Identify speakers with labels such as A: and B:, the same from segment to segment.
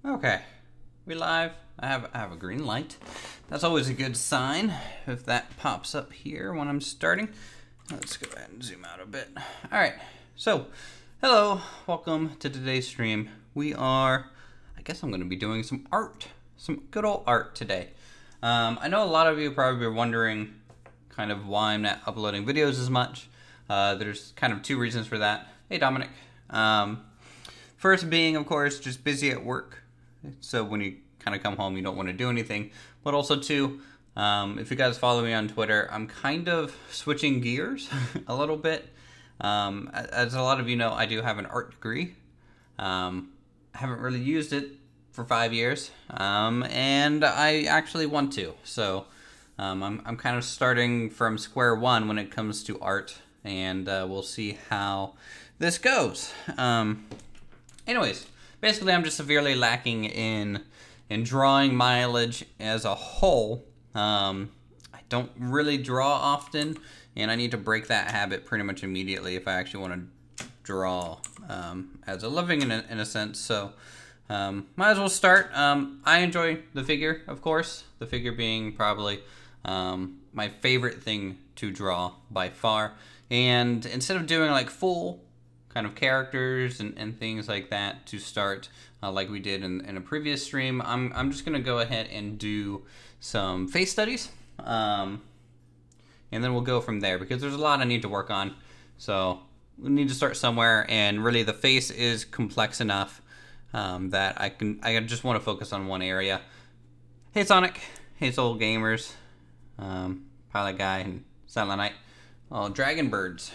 A: Okay, we live. I have a green light. That's always a good sign if that pops up here when I'm starting. Let's go ahead and zoom out a bit. All right, so hello, welcome to today's stream. I guess I'm gonna be doing some art, some good old art today. I know a lot of you probably are wondering kind of why I'm not uploading videos as much. There's kind of two reasons for that. Hey, Dominic. First being, of course, just busy at work. So when you kind of come home, you don't want to do anything. But also, too, if you guys follow me on Twitter, I'm kind of switching gears a little bit. As a lot of you know, I do have an art degree. I haven't really used it for 5 years, and I actually want to. So I'm kind of starting from square one when it comes to art, and we'll see how this goes. Anyways, basically I'm just severely lacking in drawing mileage as a whole. I don't really draw often, and I need to break that habit pretty much immediately if I actually want to draw as a living in a sense. So might as well start. I enjoy the figure, of course, the figure being probably my favorite thing to draw by far. And instead of doing like full kind of characters and things like that to start, like we did in a previous stream, I'm just gonna go ahead and do some face studies, and then we'll go from there because there's a lot I need to work on. So we need to start somewhere, and really the face is complex enough that I just want to focus on one area. Hey Sonic, hey Soul Gamers, Pilot Guy, and Silent Night. Oh, Dragon Birds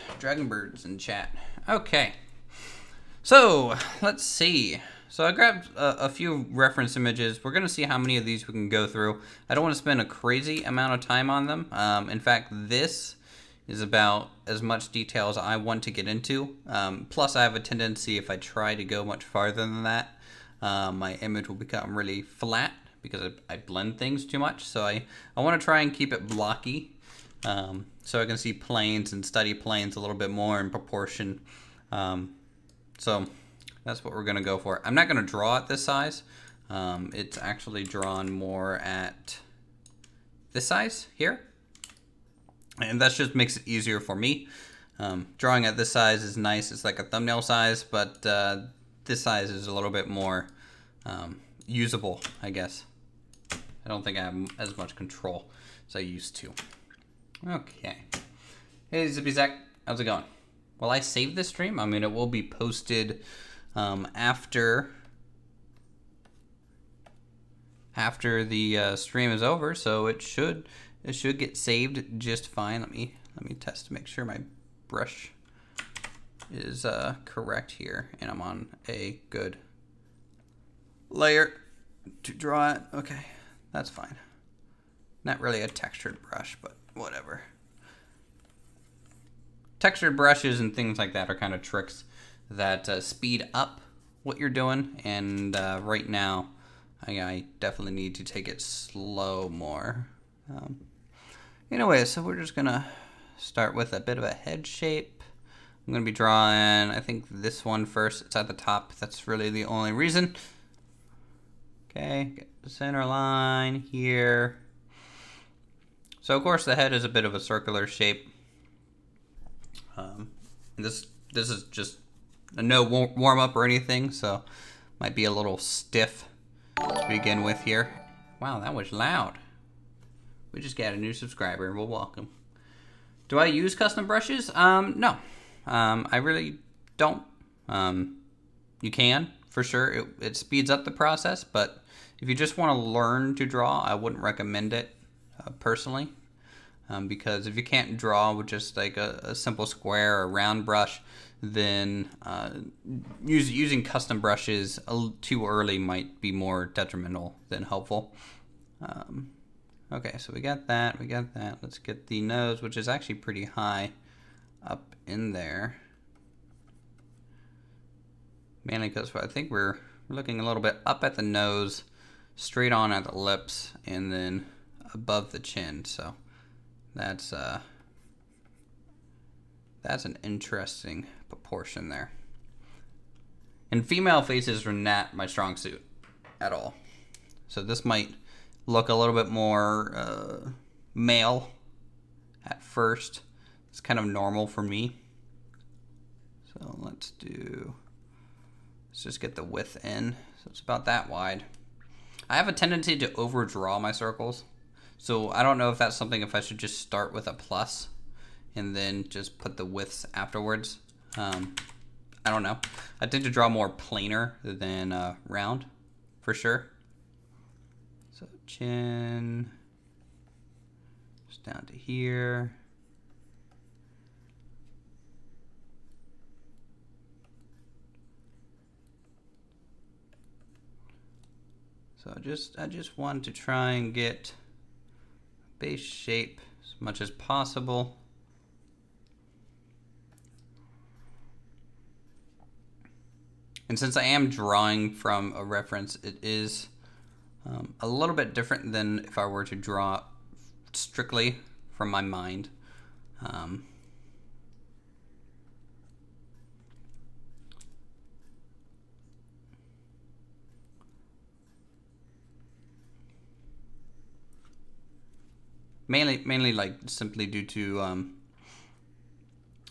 A: in chat. Okay, so let's see. So I grabbed a few reference images. We're gonna see how many of these we can go through. I don't want to spend a crazy amount of time on them. In fact, this is about as much detail as I want to get into. Plus, I have a tendency, if I try to go much farther than that, my image will become really flat because I blend things too much. So I want to try and keep it blocky, so I can see planes and study planes a little bit more in proportion. So that's what we're going to go for. I'm not going to draw at this size. It's actually drawn more at this size here. And that just makes it easier for me. Drawing at this size is nice. It's like a thumbnail size, but this size is a little bit more usable, I guess. I don't think I have as much control as I used to. Okay. Hey, Zippy Zach. How's it going? Will I save this stream? I mean, it will be posted after the stream is over, so it should get saved just fine. Let me test to make sure my brush is correct here, and I'm on a good layer to draw it. Okay, that's fine. Not really a textured brush, but whatever. Textured brushes and things like that are kind of tricks that speed up what you're doing, and right now I definitely need to take it slow more. Anyway, so we're just gonna start with a bit of a head shape. I'm gonna be drawing, I think, this one first. It's at the top. That's really the only reason. Okay, get the center line here. So of course the head is a bit of a circular shape. This is just no warm up or anything, so might be a little stiff to begin with here. Wow, that was loud. We just got a new subscriber. Well, welcome. Do I use custom brushes? No. I really don't. You can, for sure. It speeds up the process, but if you just want to learn to draw, I wouldn't recommend it personally. Because if you can't draw with just like a simple square or round brush, then using custom brushes too early might be more detrimental than helpful. Okay, so we got that. Let's get the nose, which is actually pretty high up in there. Mainly because I think we're looking a little bit up at the nose, straight on at the lips, and then above the chin. So that's an interesting proportion there. And female faces are not my strong suit. at all. So this might look a little bit more male at first. It's kind of normal for me. So let's just get the width in. So it's about that wide. I have a tendency to overdraw my circles. So I don't know if that's something, if I should just start with a plus and then just put the widths afterwards. I don't know. I tend to draw more planar than round, for sure. So chin, just down to here. So I just want to try and get base shape as much as possible. And since I am drawing from a reference, it is a little bit different than if I were to draw strictly from my mind. Mainly like simply due to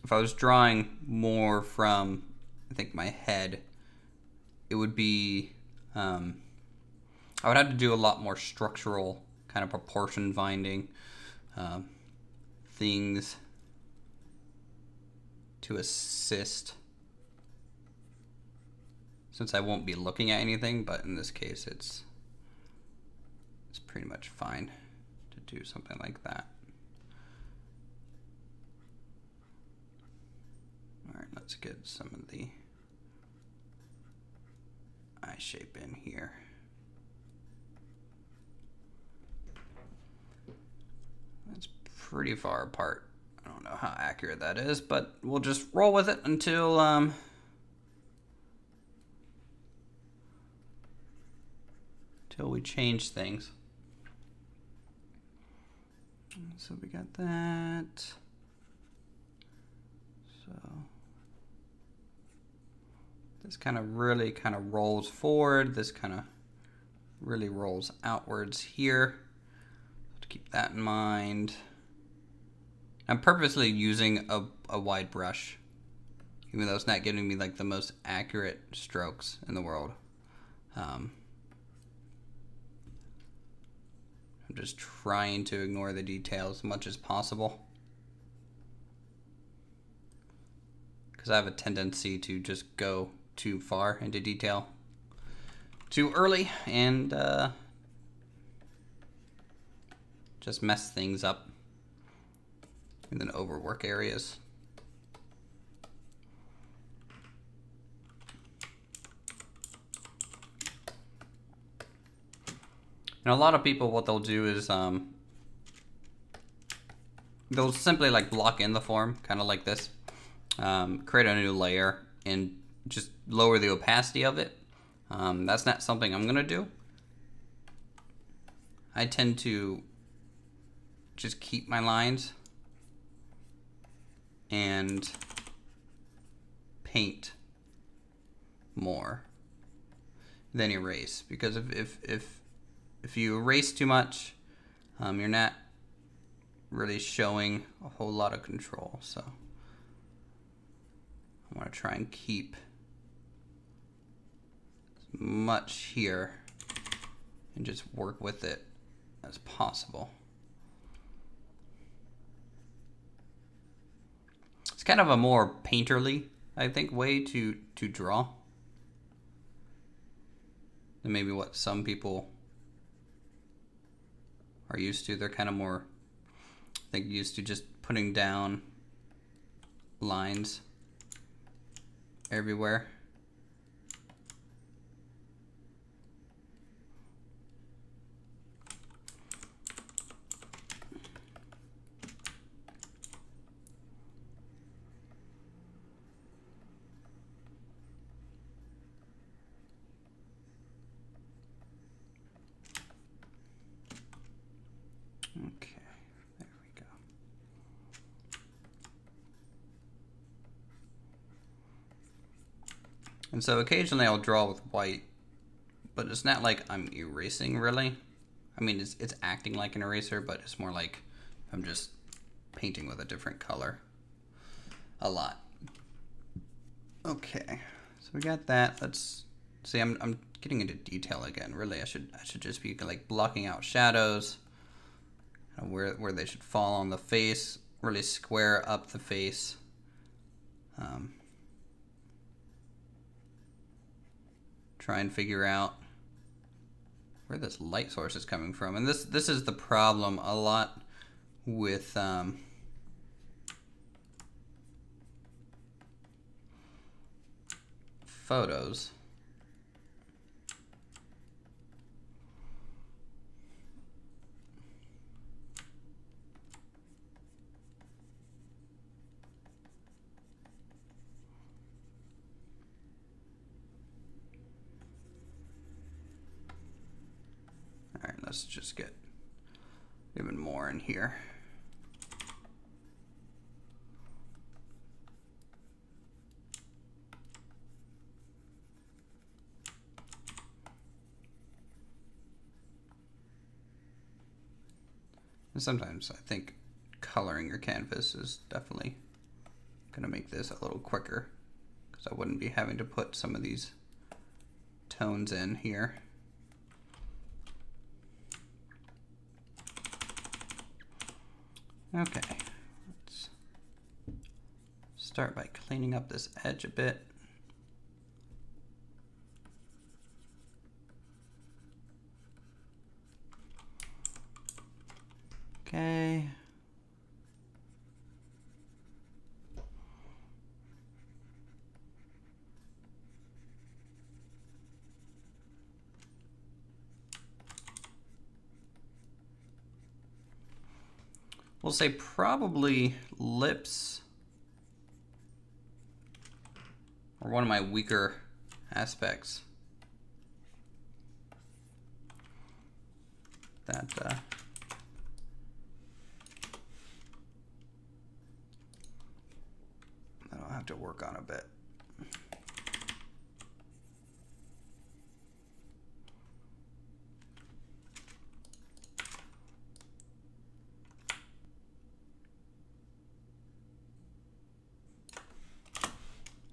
A: if I was drawing more from, I think, my head, it would be I would have to do a lot more structural kind of proportion finding things to assist, since I won't be looking at anything. But in this case, it's pretty much fine to do something like that. All right, let's get some of the eye shape in here. That's pretty far apart. I don't know how accurate that is, but we'll just roll with it until we change things. So we got that. So this kind of really kind of rolls forward. This kind of really rolls outwards here. To keep that in mind. I'm purposely using a wide brush, even though it's not giving me like the most accurate strokes in the world. I'm just trying to ignore the details as much as possible, because I have a tendency to just go too far into detail too early and just mess things up and then overwork areas. And a lot of people, what they'll do is they'll simply like block in the form, kind of like this, create a new layer and just lower the opacity of it. That's not something I'm gonna do. I tend to just keep my lines and paint more than erase, because if you erase too much, you're not really showing a whole lot of control. So I want to try and keep as much here and just work with it as possible. It's kind of a more painterly, I think, way to draw than maybe what some people are used to. They're kind of more, I think, used to just putting down lines everywhere. Okay, there we go. And so occasionally I'll draw with white, but it's not like I'm erasing really. I mean, it's acting like an eraser, but it's more like I'm just painting with a different color a lot. Okay, so we got that. Let's see. I'm getting into detail again. Really, I should just be like blocking out shadows, where they should fall on the face. Really square up the face. Try and figure out where this light source is coming from, and this is the problem a lot with photos. All right, let's just get even more in here. And sometimes I think coloring your canvas is definitely going to make this a little quicker, because I wouldn't be having to put some of these tones in here. Okay, let's start by cleaning up this edge a bit. Okay. We'll say probably lips are one of my weaker aspects. That I'll have to work on a bit.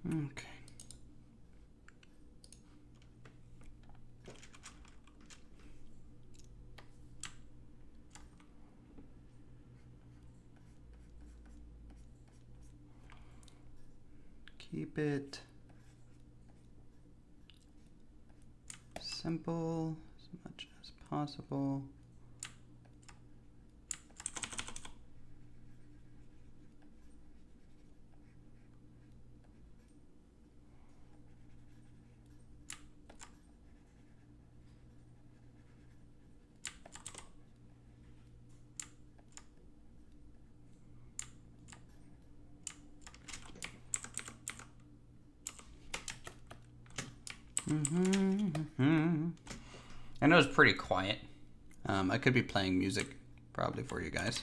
A: Okay. Keep it simple as much as possible. I know it's pretty quiet. I could be playing music probably for you guys.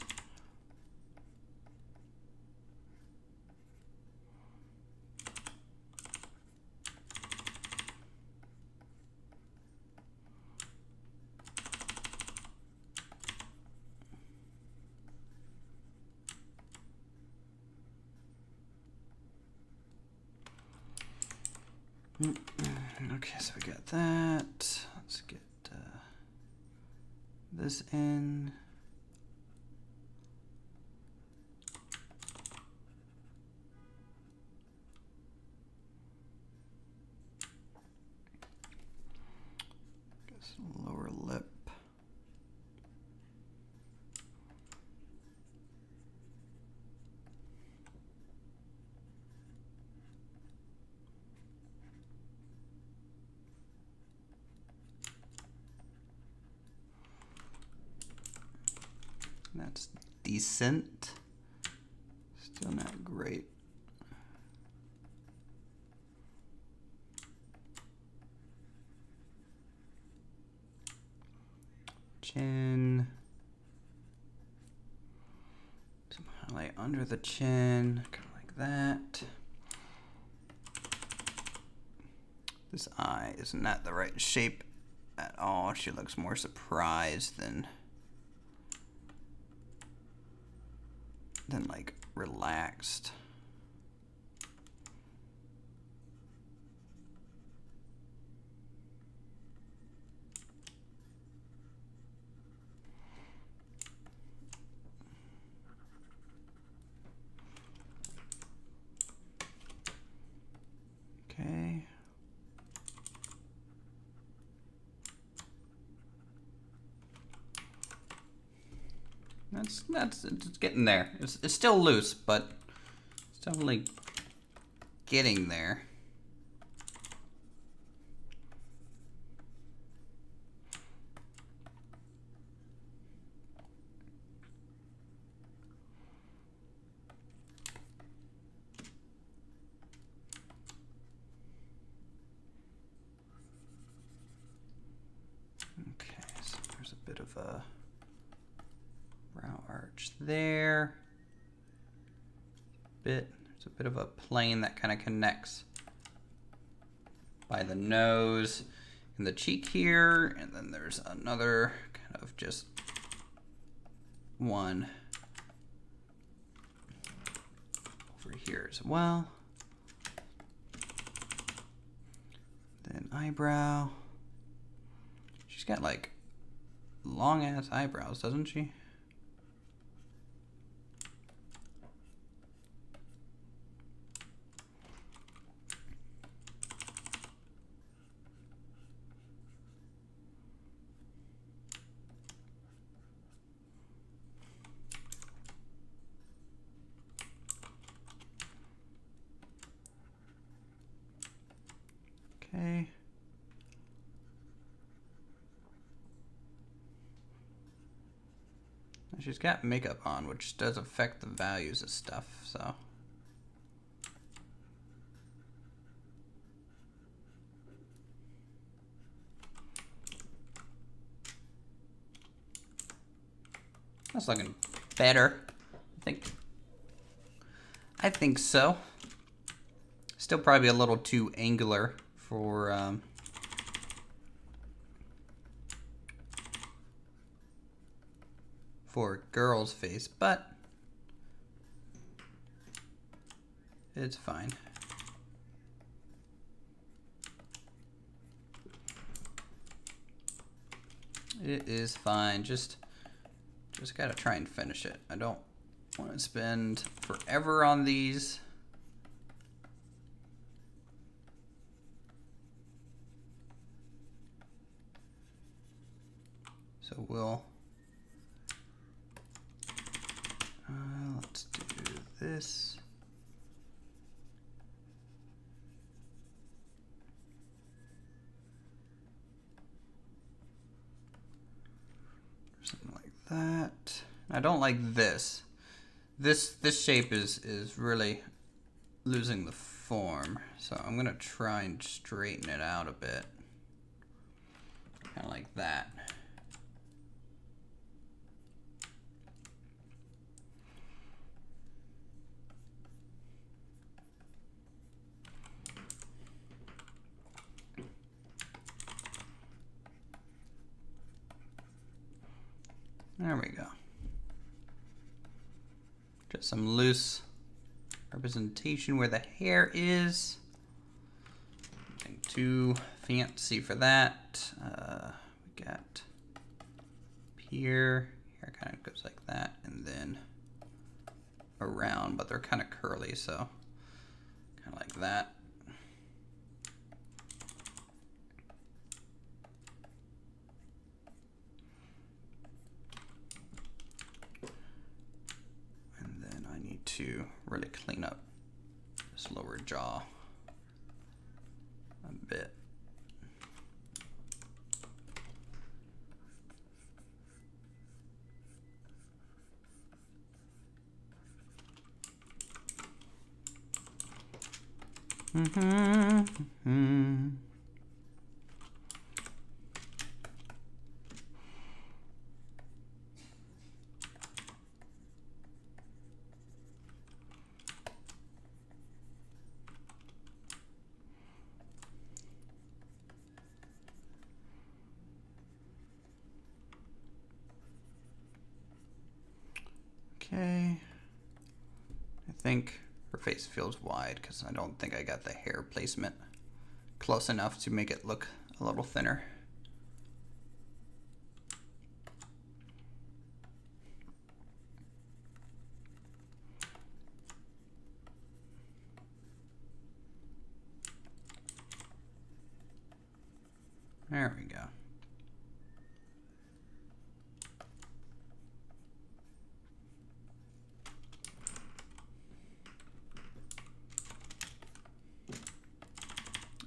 A: Okay, so we got that. Let's get this in. Guess lower lip. That's decent. Still not great. Chin. Some highlight under the chin, kind of like that. This eye is not the right shape at all. She looks more surprised than like relaxed. Okay. It's getting there. It's still loose, but it's definitely getting there. Okay, so there's a bit of a brow arch there. There's a bit of a plane that kind of connects by the nose and the cheek here, and then there's another kind of just one over here as well. Then eyebrow. She's got like long ass eyebrows, doesn't she? Okay. She's got makeup on, which does affect the values of stuff, so. That's looking better. I think so. Still probably a little too angular for a girl's face, but it's fine. It is fine. Just gotta try and finish it. I don't want to spend forever on these. So let's do this. Something like that. I don't like this. This shape is really losing the form. So I'm gonna try and straighten it out a bit. Kind of like that. There we go. Just some loose representation where the hair is. Nothing too fancy for that. We got here. Hair kind of goes like that, and then around, but they're kind of curly, so kind of like that. To really clean up this lower jaw a bit. Okay. I think her face feels wide because I don't think I got the hair placement close enough to make it look a little thinner. There we go.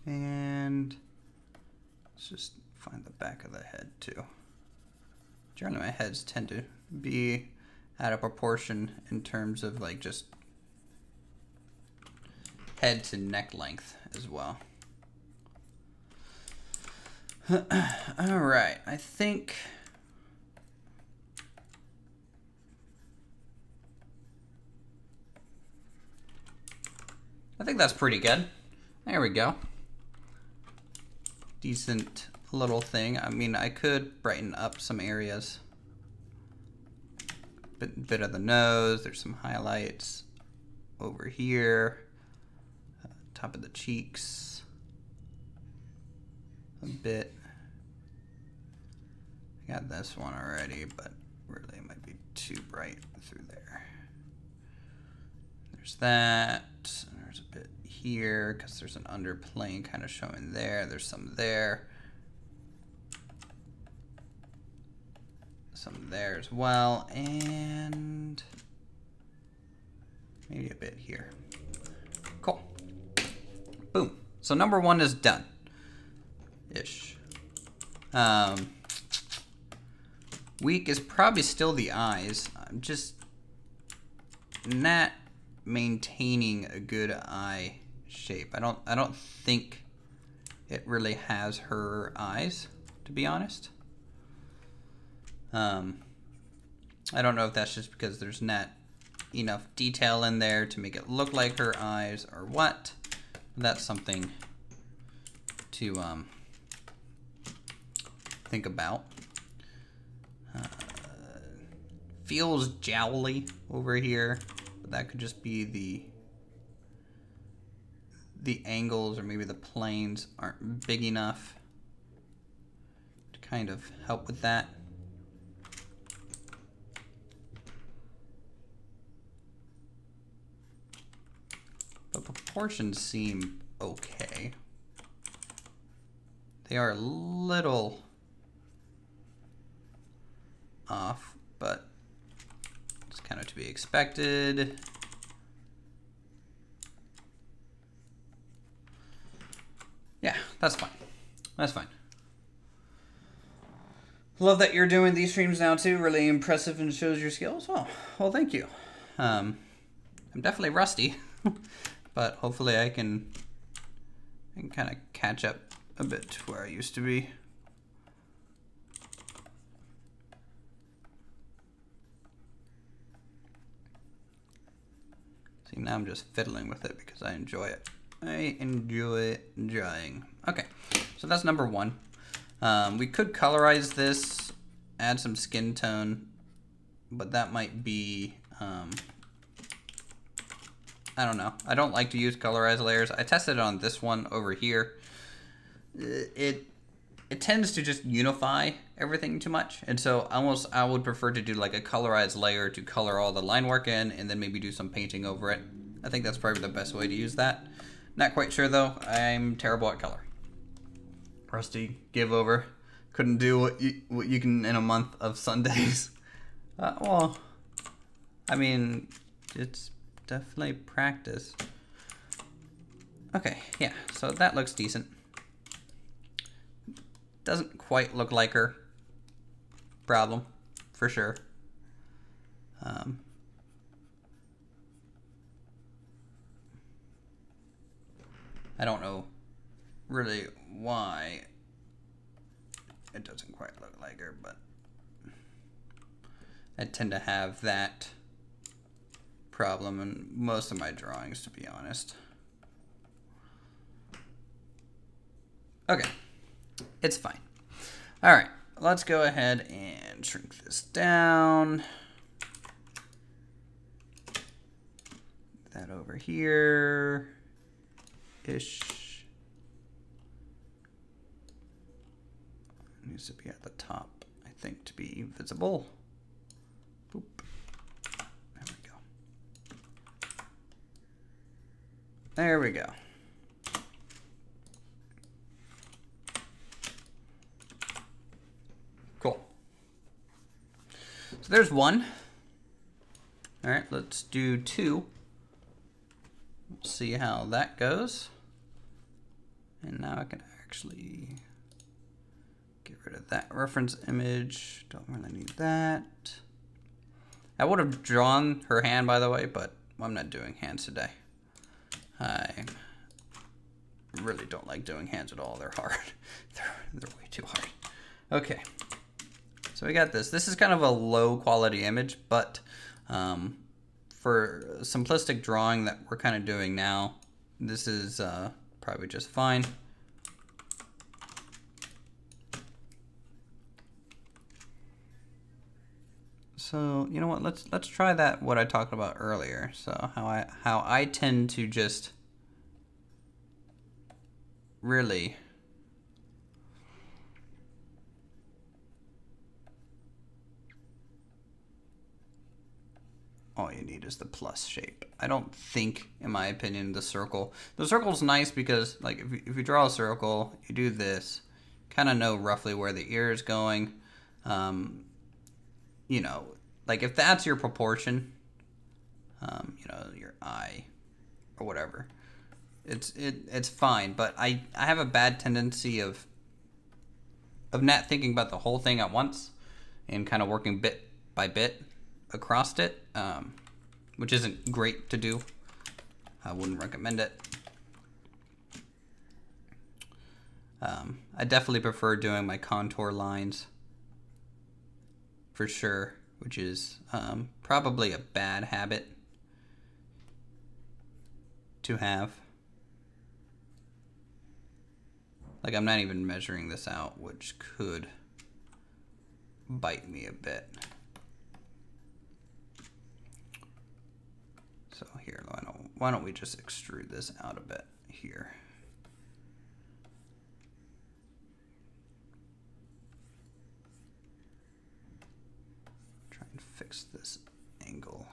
A: And let's just find the back of the head too. Generally my heads tend to be out of proportion in terms of like just head to neck length as well. All right, I think that's pretty good. There we go. Decent little thing. I mean, I could brighten up some areas. Bit of the nose. There's some highlights over here. Top of the cheeks. A bit. I got this one already, but really it might be too bright through there. There's that. There's a bit here because there's an underplane kind of showing there. There's some there. Some there as well. And maybe a bit here. Cool. Boom. So number one is done. Ish. Weak is probably still the eyes. I'm just not maintaining a good eye shape. I don't think it really has her eyes, to be honest. I don't know if that's just because there's not enough detail in there to make it look like her eyes or what. That's something to think about. Feels jowly over here, but that could just be the angles or maybe the planes aren't big enough to kind of help with that. But proportions seem okay. They are a little off, but it's kind of to be expected. Yeah, that's fine. That's fine. Love that you're doing these streams now too. Really impressive and shows your skills. Oh, well, thank you. I'm definitely rusty, but hopefully I can kind of catch up a bit to where I used to be. See, now I'm just fiddling with it because I enjoy it. I enjoy drawing. Okay, so that's number one. We could colorize this, add some skin tone, but that might be, I don't know. I don't like to use colorized layers. I tested it on this one over here. It tends to just unify everything too much, and so I would prefer to do like a colorized layer to color all the line work in, and then maybe do some painting over it. I think that's probably the best way to use that. Not quite sure though. I'm terrible at color. Rusty, give over. Couldn't do what you can in a month of Sundays. Well, I mean, it's definitely practice. Okay, yeah, so that looks decent. Doesn't quite look like her. Problem, for sure. I don't know really why it doesn't quite look like her, but I tend to have that problem in most of my drawings, to be honest. Okay, it's fine. All right, let's go ahead and shrink this down. that over here ish. It needs to be at the top, I think, to be visible. Boop. There we go. There we go. Cool. So there's one. All right, let's do two. Let's see how that goes. And now I can actually get rid of that reference image. Don't really need that. I would have drawn her hand, by the way, but I'm not doing hands today. I really don't like doing hands at all. They're hard. They're way too hard. Okay. So we got this. This is kind of a low quality image, but for simplistic drawing that we're kind of doing now, this is probably just fine. So you know what? Let's try that. What I talked about earlier. So how I tend to just really all you need is the plus shape. I don't think, in my opinion, the circle's nice because, like, if you draw a circle, you do this, kind of know roughly where the ear is going. You know, like if that's your proportion, you know, your eye or whatever, it's fine. But I have a bad tendency of not thinking about the whole thing at once and kind of working bit by bit across it, which isn't great to do. I wouldn't recommend it. I definitely prefer doing my contour lines for sure, which is probably a bad habit to have. Like, I'm not even measuring this out, which could bite me a bit. So here, why don't we just extrude this out a bit here. Try and fix this angle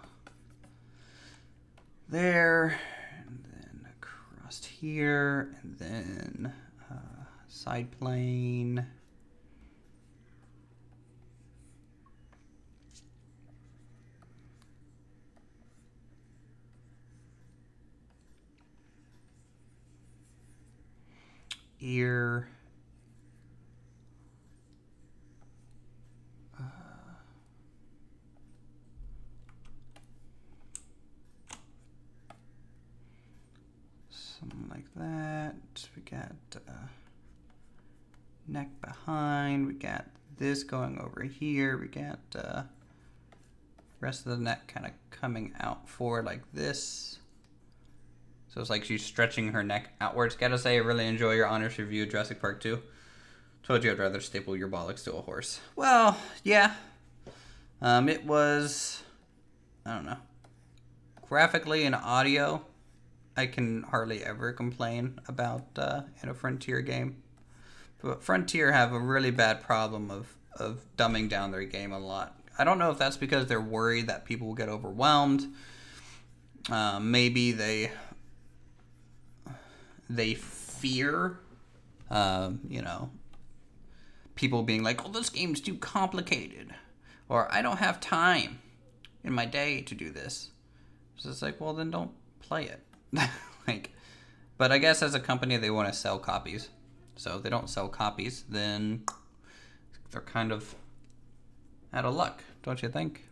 A: there, and then across here, and then side plane. Ear. Something like that. We got neck behind. We got this going over here. We got rest of the neck kind of coming out forward like this. So it's like she's stretching her neck outwards. Gotta say, I really enjoy your honest review of Jurassic Park 2. Told you I'd rather staple your bollocks to a horse. Well, yeah. It was, I don't know. Graphically and audio, I can hardly ever complain about in a Frontier game. But Frontier have a really bad problem of dumbing down their game a lot. I don't know if that's because they're worried that people will get overwhelmed. Maybe they fear, you know, people being like, oh, this game's too complicated. Or I don't have time in my day to do this. So it's like, well, then don't play it. Like, but I guess as a company, they want to sell copies. So if they don't sell copies, then they're kind of out of luck, don't you think?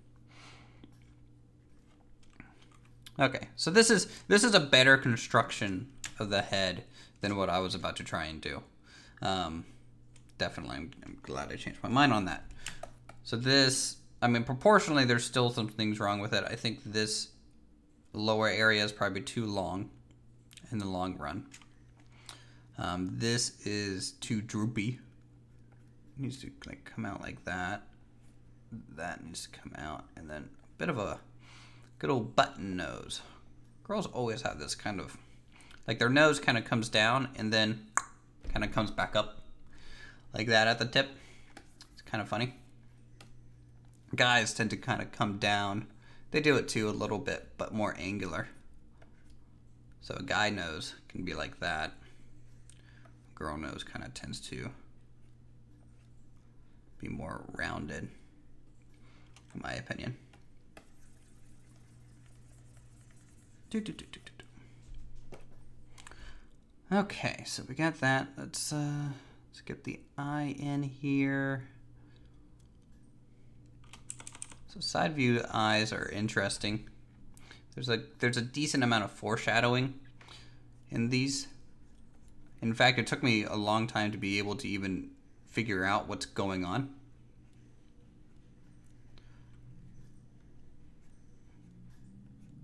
A: Okay, so this is a better construction of the head than what I was about to try and do. Definitely, I'm glad I changed my mind on that. So this, I mean, proportionally, there's still some things wrong with it. I think this lower area is probably too long in the long run. This is too droopy. It needs to like come out like that. That needs to come out, and then a bit of a good old button nose. Girls always have this kind of, like their nose kind of comes down and then kind of comes back up like that at the tip. It's kind of funny. Guys tend to kind of come down. They do it too a little bit, but more angular. So a guy nose can be like that. Girl nose kind of tends to be more rounded, in my opinion. Okay, so we got that. Let's get the eye in here. So side view eyes are interesting. There's a decent amount of foreshadowing in these. In fact, it took me a long time to be able to even figure out what's going on.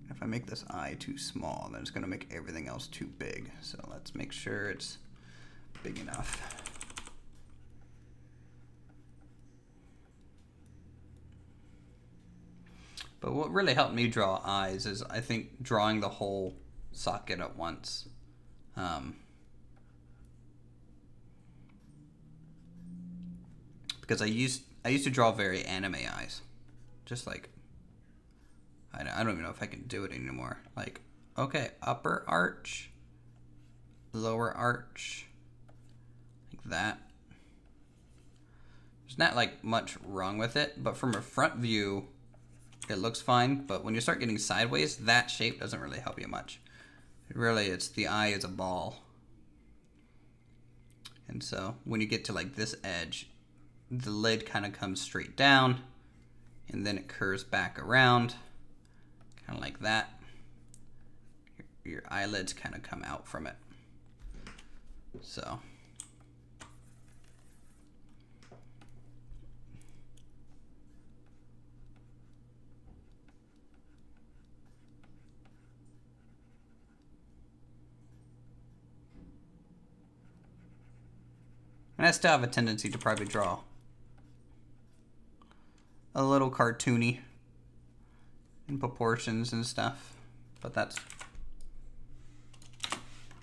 A: If I make this eye too small, then it's going to make everything else too big. So let's make sure it's big enough. But what really helped me draw eyes is, I think, drawing the whole socket at once. Because I used to draw very anime eyes. Just like, I don't even know if I can do it anymore. Like, okay, upper arch, lower arch, like that. There's not like much wrong with it, but from a front view, it looks fine. But when you start getting sideways, that shape doesn't really help you much. Really, it's the eye is a ball. And so when you get to like this edge, the lid kind of comes straight down and then it curves back around, kind of like that. Your eyelids kind of come out from it. So and I still have a tendency to probably draw a little cartoony in proportions and stuff, but that's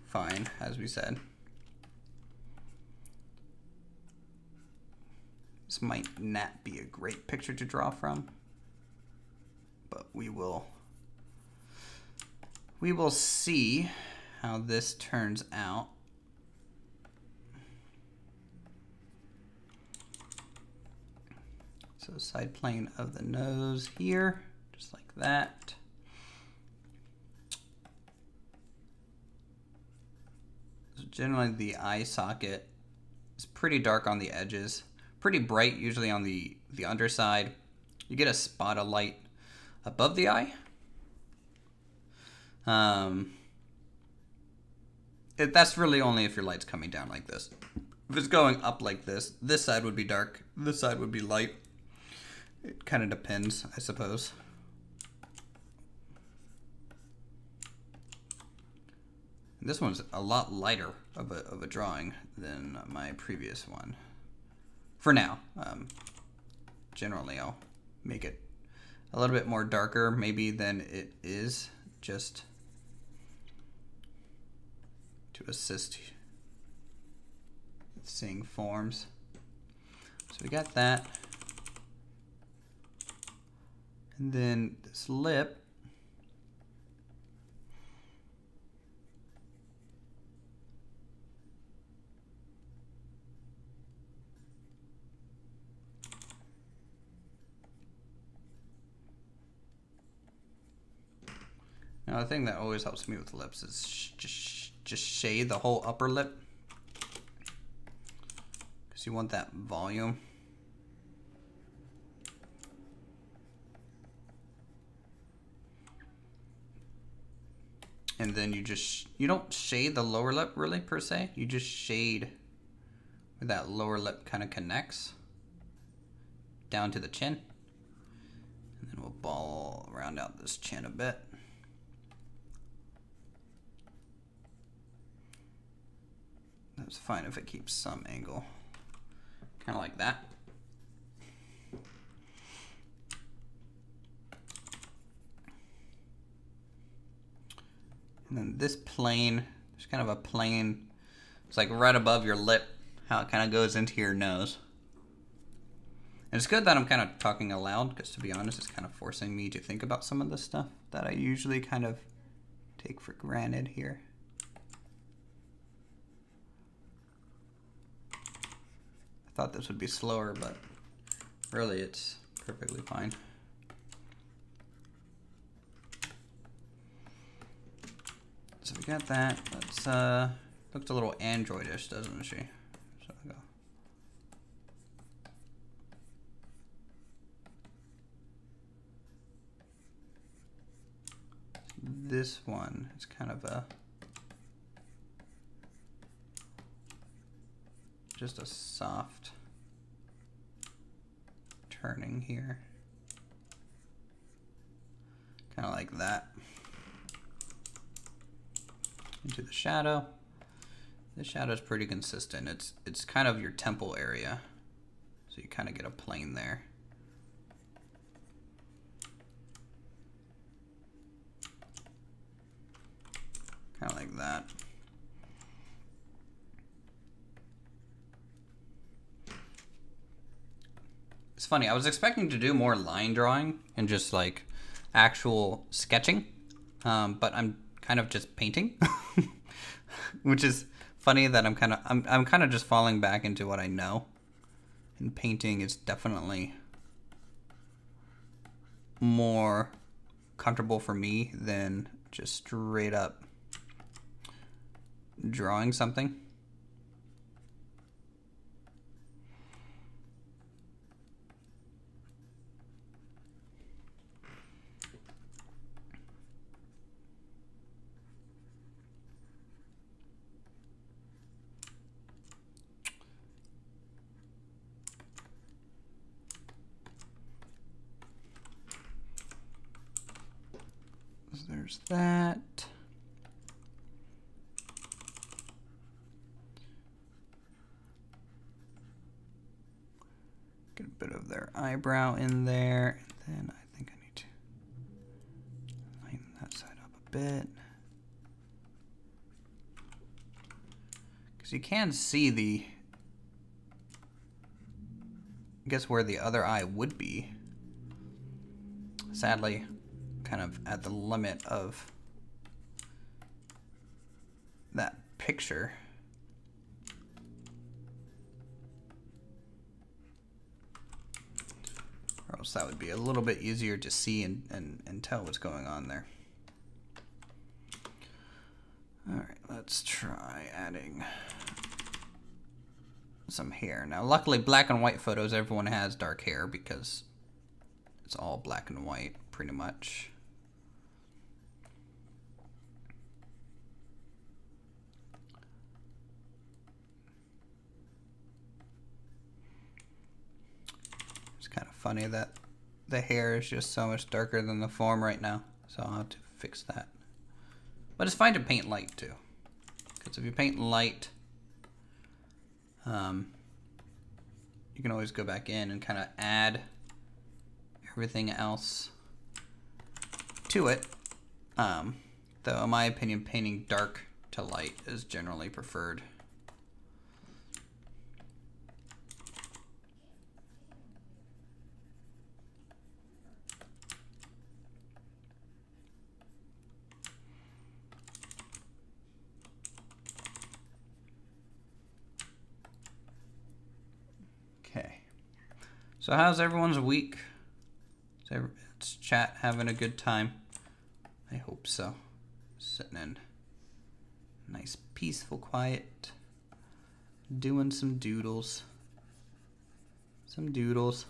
A: fine, as we said. This might not be a great picture to draw from, but we will see how this turns out. So side plane of the nose here, just like that. So generally the eye socket is pretty dark on the edges, pretty bright usually on the underside. You get a spot of light above the eye. That's really only if your light's coming down like this. If it's going up like this, this side would be dark, this side would be light. It kind of depends, I suppose. And this one's a lot lighter of a drawing than my previous one. For now. Generally, I'll make it a little bit more darker, maybe, than it is, just to assist with seeing forms. So we got that. And then this lip, now the thing that always helps me with lips is just shade the whole upper lip, because you want that volume. And then you don't shade the lower lip really per se. You just shade where that lower lip kind of connects down to the chin. And then we'll round out this chin a bit. That's fine if it keeps some angle. Kind of like that. And then this plane, there's kind of a plane, it's like right above your lip, how it kind of goes into your nose. And it's good that I'm kind of talking aloud, because to be honest, it's kind of forcing me to think about some of the stuff that I usually kind of take for granted here. I thought this would be slower, but really it's perfectly fine. So we got that. Let's looks a little Android-ish, doesn't she? So I go. This one, it's kind of a just a soft turning here. Kind of like that. Into the shadow. The shadow is pretty consistent. It's kind of your temple area. So you kind of get a plane there. Kind of like that. It's funny, I was expecting to do more line drawing and just like actual sketching, but I'm kind of just painting, which is funny that I'm kind of just falling back into what I know, and painting is definitely more comfortable for me than just straight up drawing something. So there's that. Get a bit of their eyebrow in there, and then I think I need to lighten that side up a bit. Because you can see the, I guess where the other eye would be. Sadly, kind of at the limit of that picture. Or else that would be a little bit easier to see and tell what's going on there. Alright, let's try adding some hair. Now luckily black and white photos, everyone has dark hair because it's all black and white pretty much. It's kind of funny that the hair is just so much darker than the form right now, so I'll have to fix that. But it's fine to paint light too, because if you paint light, you can always go back in and kind of add everything else to it. Though in my opinion, painting dark to light is generally preferred. Okay, so how's everyone's week? Is chat having a good time? I hope so. Sitting in nice, peaceful, quiet, doing some doodles. Some doodles.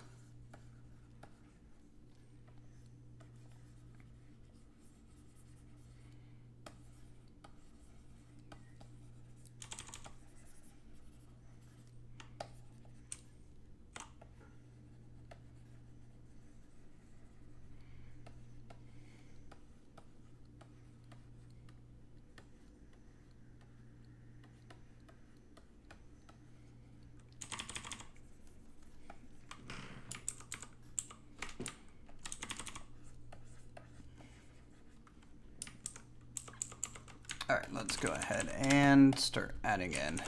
A: All right, let's go ahead and start adding in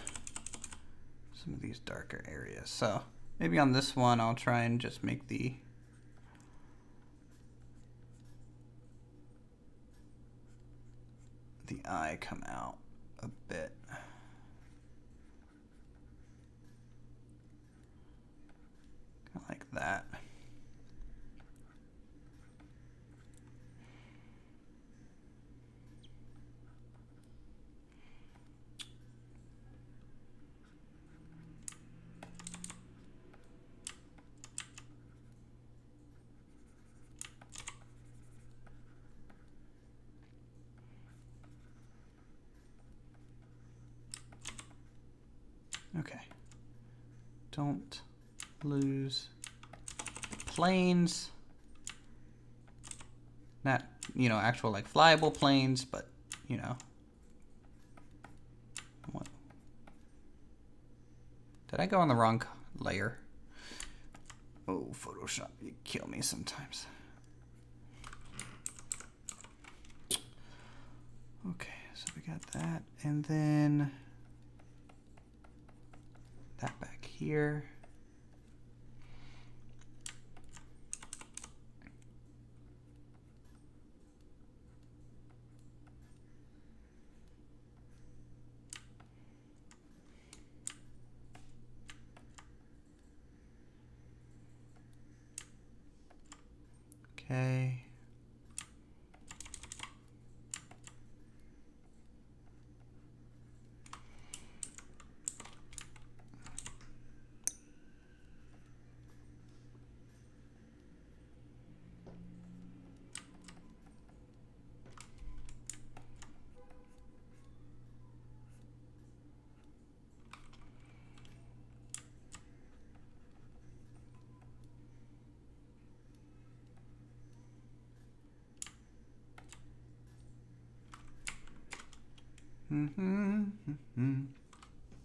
A: some of these darker areas. So maybe on this one, I'll try and just make the eye come out a bit. Kind of like that. Okay. Don't lose planes. Not, you know, actual like flyable planes, but, you know. What? Did I go on the wrong layer? Oh, Photoshop, you kill me sometimes. Okay, so we got that, and then that back here. Okay.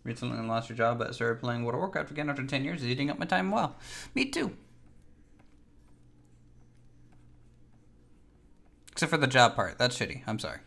A: Recently lost your job, but started playing World of Warcraft again after 10 years, is eating up my time well. Me too. Except for the job part. That's shitty. I'm sorry.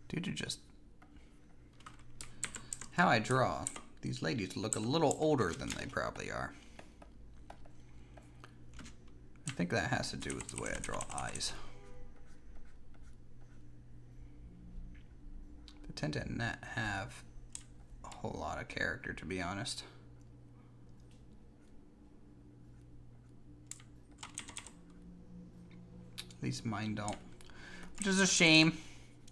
A: Due to just how I draw, these ladies look a little older than they probably are. I think that has to do with the way I draw eyes. They tend to not have a whole lot of character, to be honest. At least mine don't, which is a shame.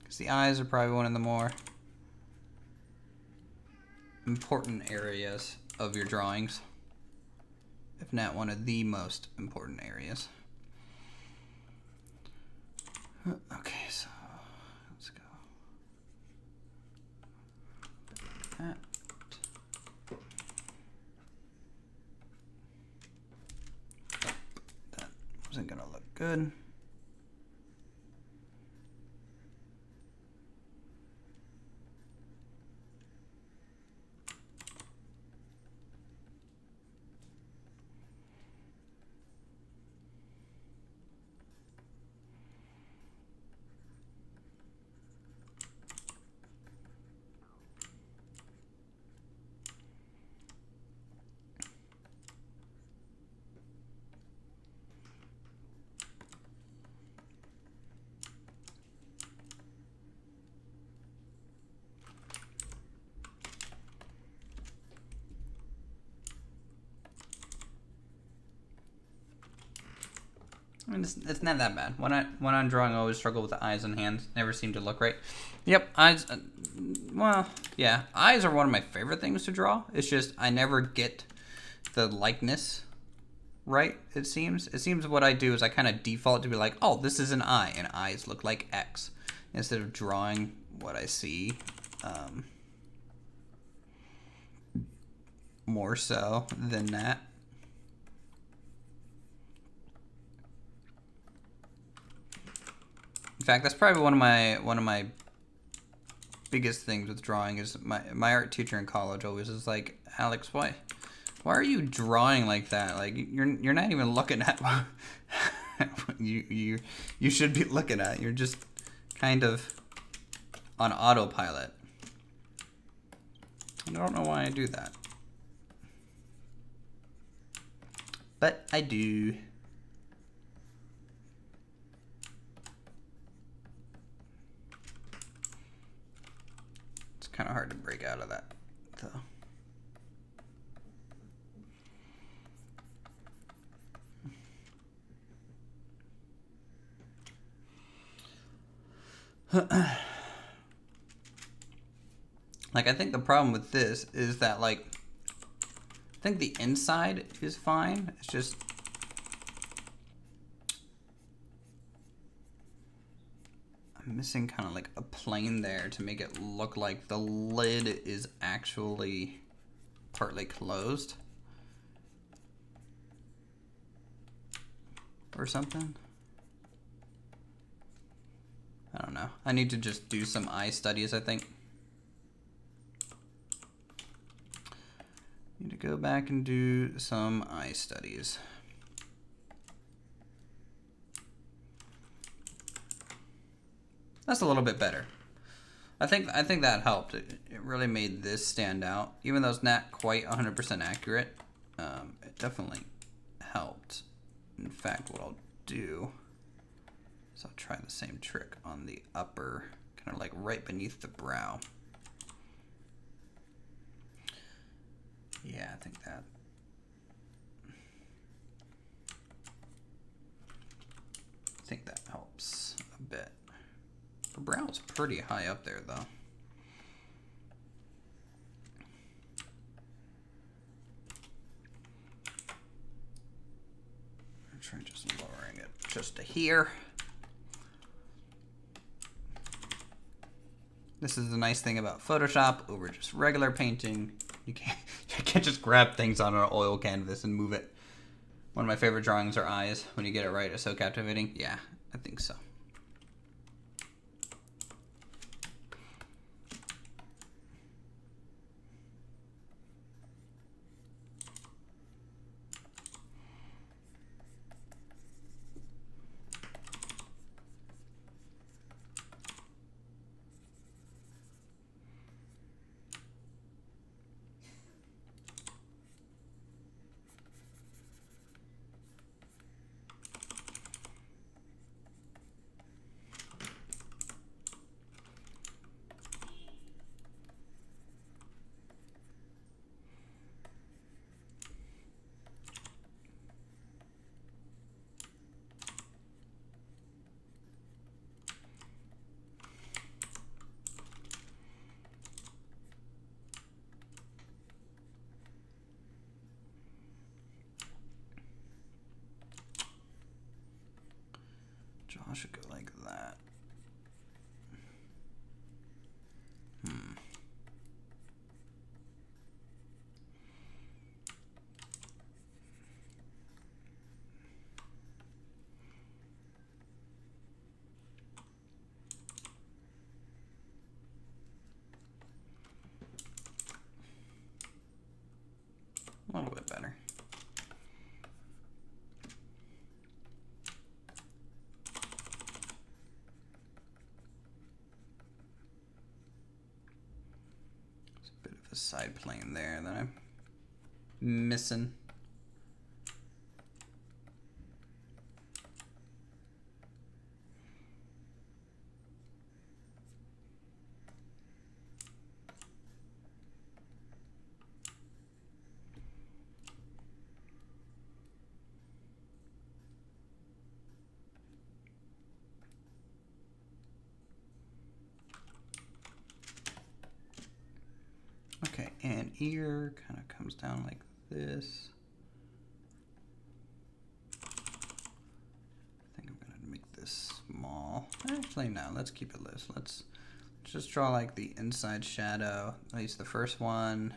A: Because the eyes are probably one of the more important areas of your drawings, if not one of the most important areas. Okay, so let's go. That. That wasn't gonna look good. I mean, it's not that bad. When I'm drawing, I always struggle with the eyes and hands. Never seem to look right. Yep, eyes. Well, yeah, eyes are one of my favorite things to draw. It's just I never get the likeness right. It seems what I do is I kind of default to be like, oh, this is an eye, and eyes look like X, instead of drawing what I see. More so than that. In fact, that's probably one of my biggest things with drawing is my art teacher in college always is like, Alex, why are you drawing like that? Like you're not even looking at what you should be looking at. You're just kind of on autopilot. I don't know why I do that, but I do. Kind of hard to break out of that, though. Like, I think the problem with this is that, like, I think the inside is fine. It's just I'm missing kind of like a plane there to make it look like the lid is actually partly closed or something. I don't know. I need to just do some eye studies, I think. Need to go back and do some eye studies. That's a little bit better. I think that helped. It really made this stand out. Even though it's not quite 100% accurate, it definitely helped. In fact, what I'll do is I'll try the same trick on the upper, kind of like right beneath the brow. Yeah, I think that helps a bit. The brow's pretty high up there, though. I'll try just lowering it just to here. This is the nice thing about Photoshop over just regular painting. You can't just grab things on an oil canvas and move it. One of my favorite drawings are eyes. When you get it right, it's so captivating. Yeah, I think so. Jaw should go like that. A little bit better. There's a bit of a side plane there that I'm missing. ear kind of comes down like this. I think I'm gonna make this small. Actually, no, let's keep it loose. Let's just draw like the inside shadow, at least the first one.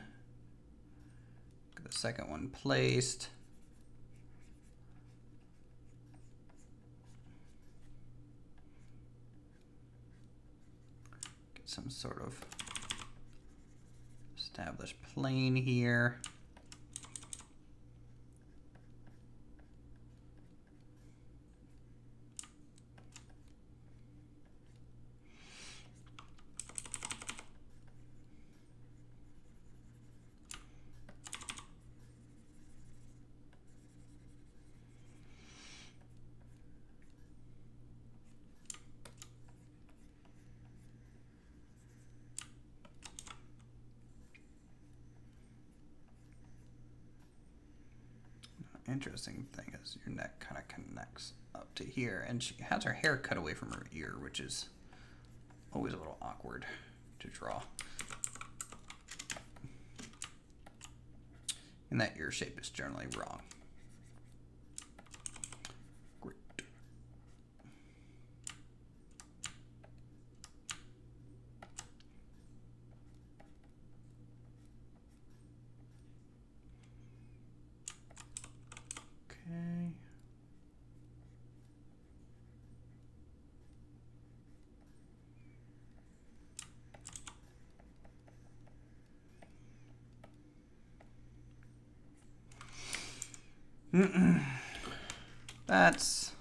A: Get the second one placed. Get some sort of established plane here. Interesting thing is your neck kind of connects up to here, and she has her hair cut away from her ear, which is always a little awkward to draw. And that ear shape is generally wrong. Great. Okay. That's,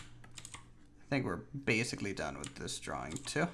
A: I think we're basically done with this drawing too.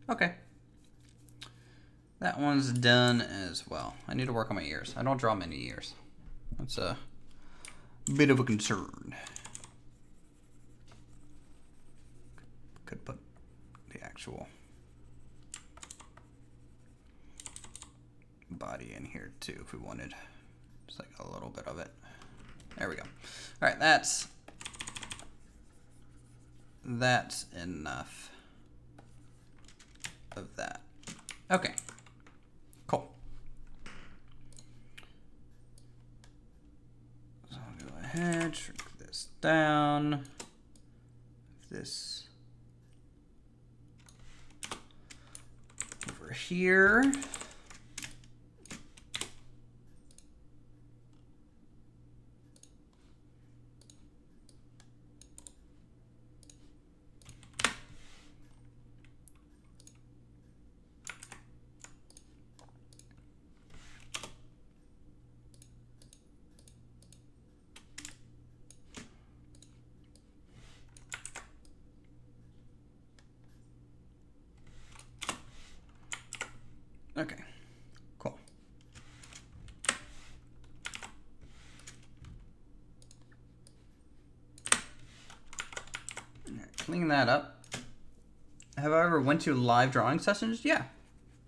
A: Okay. That one's done as well. I need to work on my ears. I don't draw many ears. That's a bit of a concern. Could put the actual body in here too if we wanted. Just like a little bit of it. There we go. All right, that's enough of that. Okay, cool. So I'll go ahead, shrink this down. This over here. Okay, cool. All right, clean that up. Have I ever went to live drawing sessions? Yeah.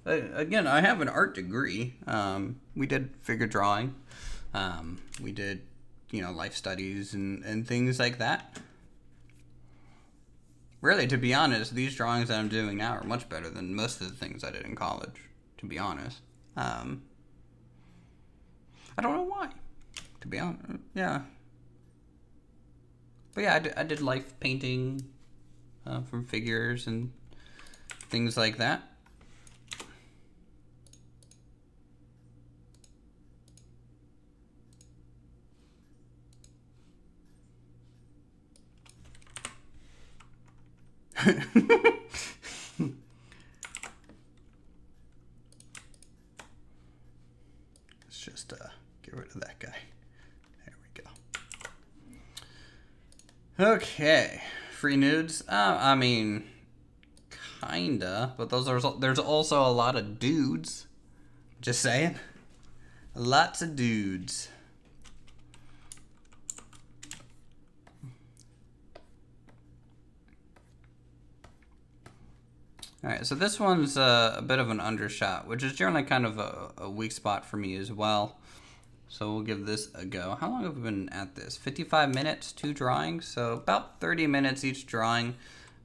A: Again, I have an art degree. We did figure drawing. We did, life studies and things like that. Really, to be honest, these drawings that I'm doing now are much better than most of the things I did in college. To be honest, I don't know why. To be honest, yeah. But yeah, I did life painting from figures and things like that. Let's just get rid of that guy. There we go. Okay, free nudes? I mean, kinda, but there's also a lot of dudes. Just saying. Lots of dudes. Alright, so this one's a bit of an undershot, which is generally kind of a weak spot for me as well. So we'll give this a go. How long have we been at this? 55 minutes, 2 drawings, so about 30 minutes each drawing.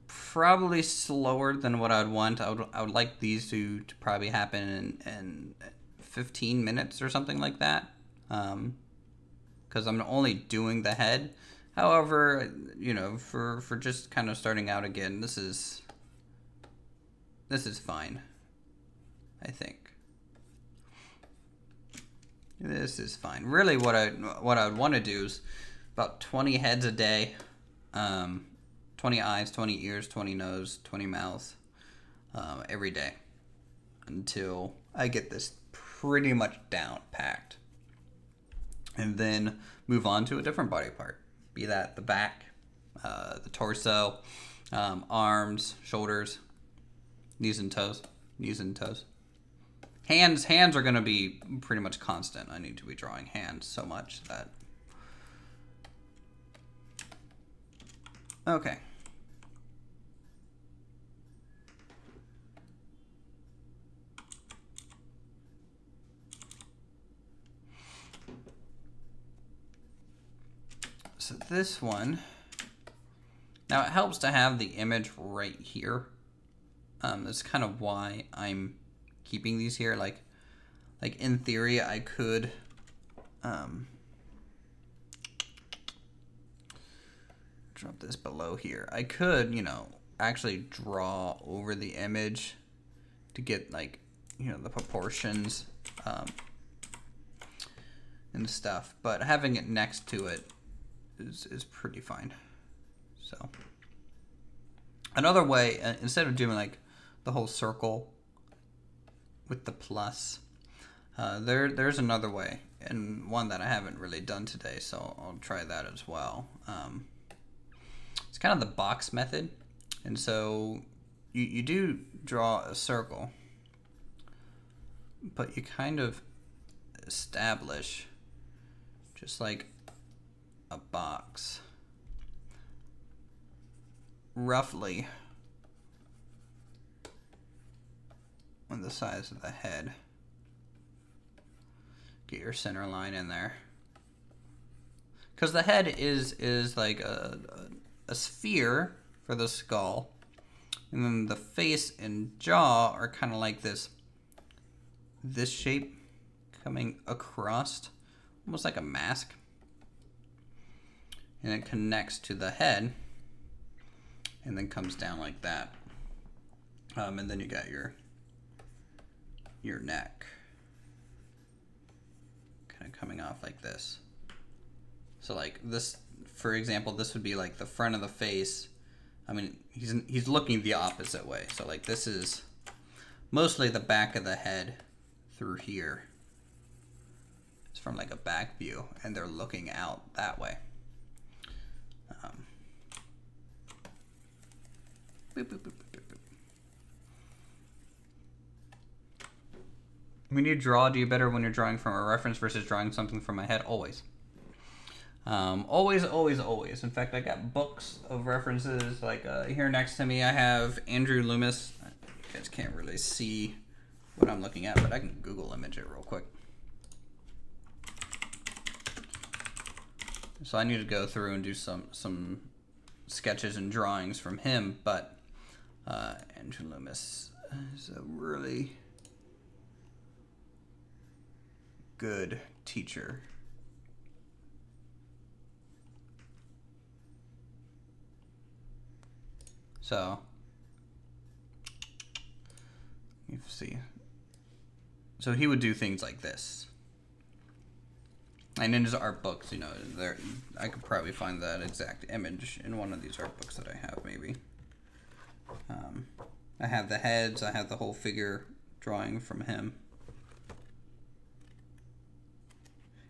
A: Probably slower than what I'd want. I would like these to probably happen in 15 minutes or something like that. Because I'm only doing the head. However, you know, for just kind of starting out again, this is fine, I think. This is fine. Really, what I would want to do is about 20 heads a day, 20 eyes, 20 ears, 20 nose, 20 mouths, every day, until I get this pretty much down packed, and then move on to a different body part. Be that the back, the torso, arms, shoulders, knees and toes. Hands are going to be pretty much constant. I need to be drawing hands so much that... Okay. So this one... Now it helps to have the image right here. That's kind of why I'm keeping these here. Like in theory, I could drop this below here. I could, you know, actually draw over the image to get, like, you know, the proportions and stuff. But having it next to it is pretty fine. So another way, instead of doing like the whole circle with the plus, there's another way, and one that I haven't really done today, so I'll try that as well. It's kind of the box method, and so you do draw a circle, but you kind of establish just like a box roughly on the size of the head. Get your center line in there, because the head is like a sphere for the skull, and then the face and jaw are kind of like this shape coming across, almost like a mask, and it connects to the head and then comes down like that, and then you got your neck kind of coming off like this. So like this, for example, this would be like the front of the face. I mean, he's looking the opposite way. So like this is mostly the back of the head through here. It's from like a back view, and they're looking out that way. Boop, boop, boop, boop, boop. When you draw, do you better when you're drawing from a reference versus drawing something from my head? Always. Always, always, always. In fact, I got books of references. Like here next to me, I have Andrew Loomis. You guys can't really see what I'm looking at, but I can Google image it real quick. So I need to go through and do some sketches and drawings from him, but Andrew Loomis is a really good teacher. So you see, so he would do things like this. And in his art books, you know, there I could probably find that exact image in one of these art books that I have, maybe. I have the heads, I have the whole figure drawing from him.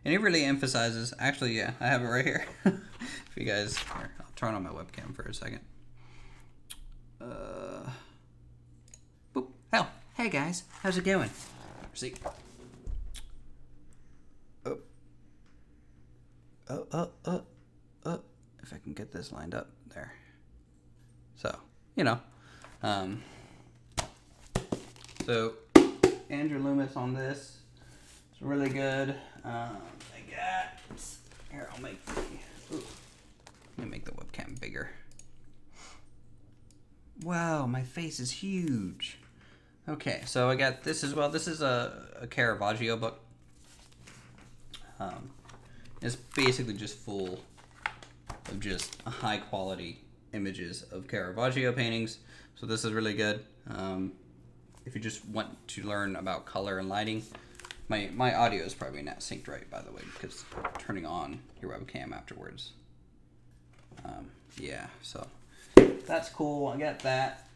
A: And he really emphasizes, actually, yeah, I have it right here. If you guys, here, I'll turn on my webcam for a second. Hey guys, how's it going? See. Oh. If I can get this lined up there. So, you know. So, Andrew Loomis on this. It's really good. I got, here, I'll make the, let me make the webcam bigger. Wow, my face is huge. Okay, so I got this as well. This is a Caravaggio book. It's basically just full of just high quality images of Caravaggio paintings. So this is really good. If you just want to learn about color and lighting, my audio is probably not synced right, by the way, because turning on your webcam afterwards. Yeah, so that's cool. I got that.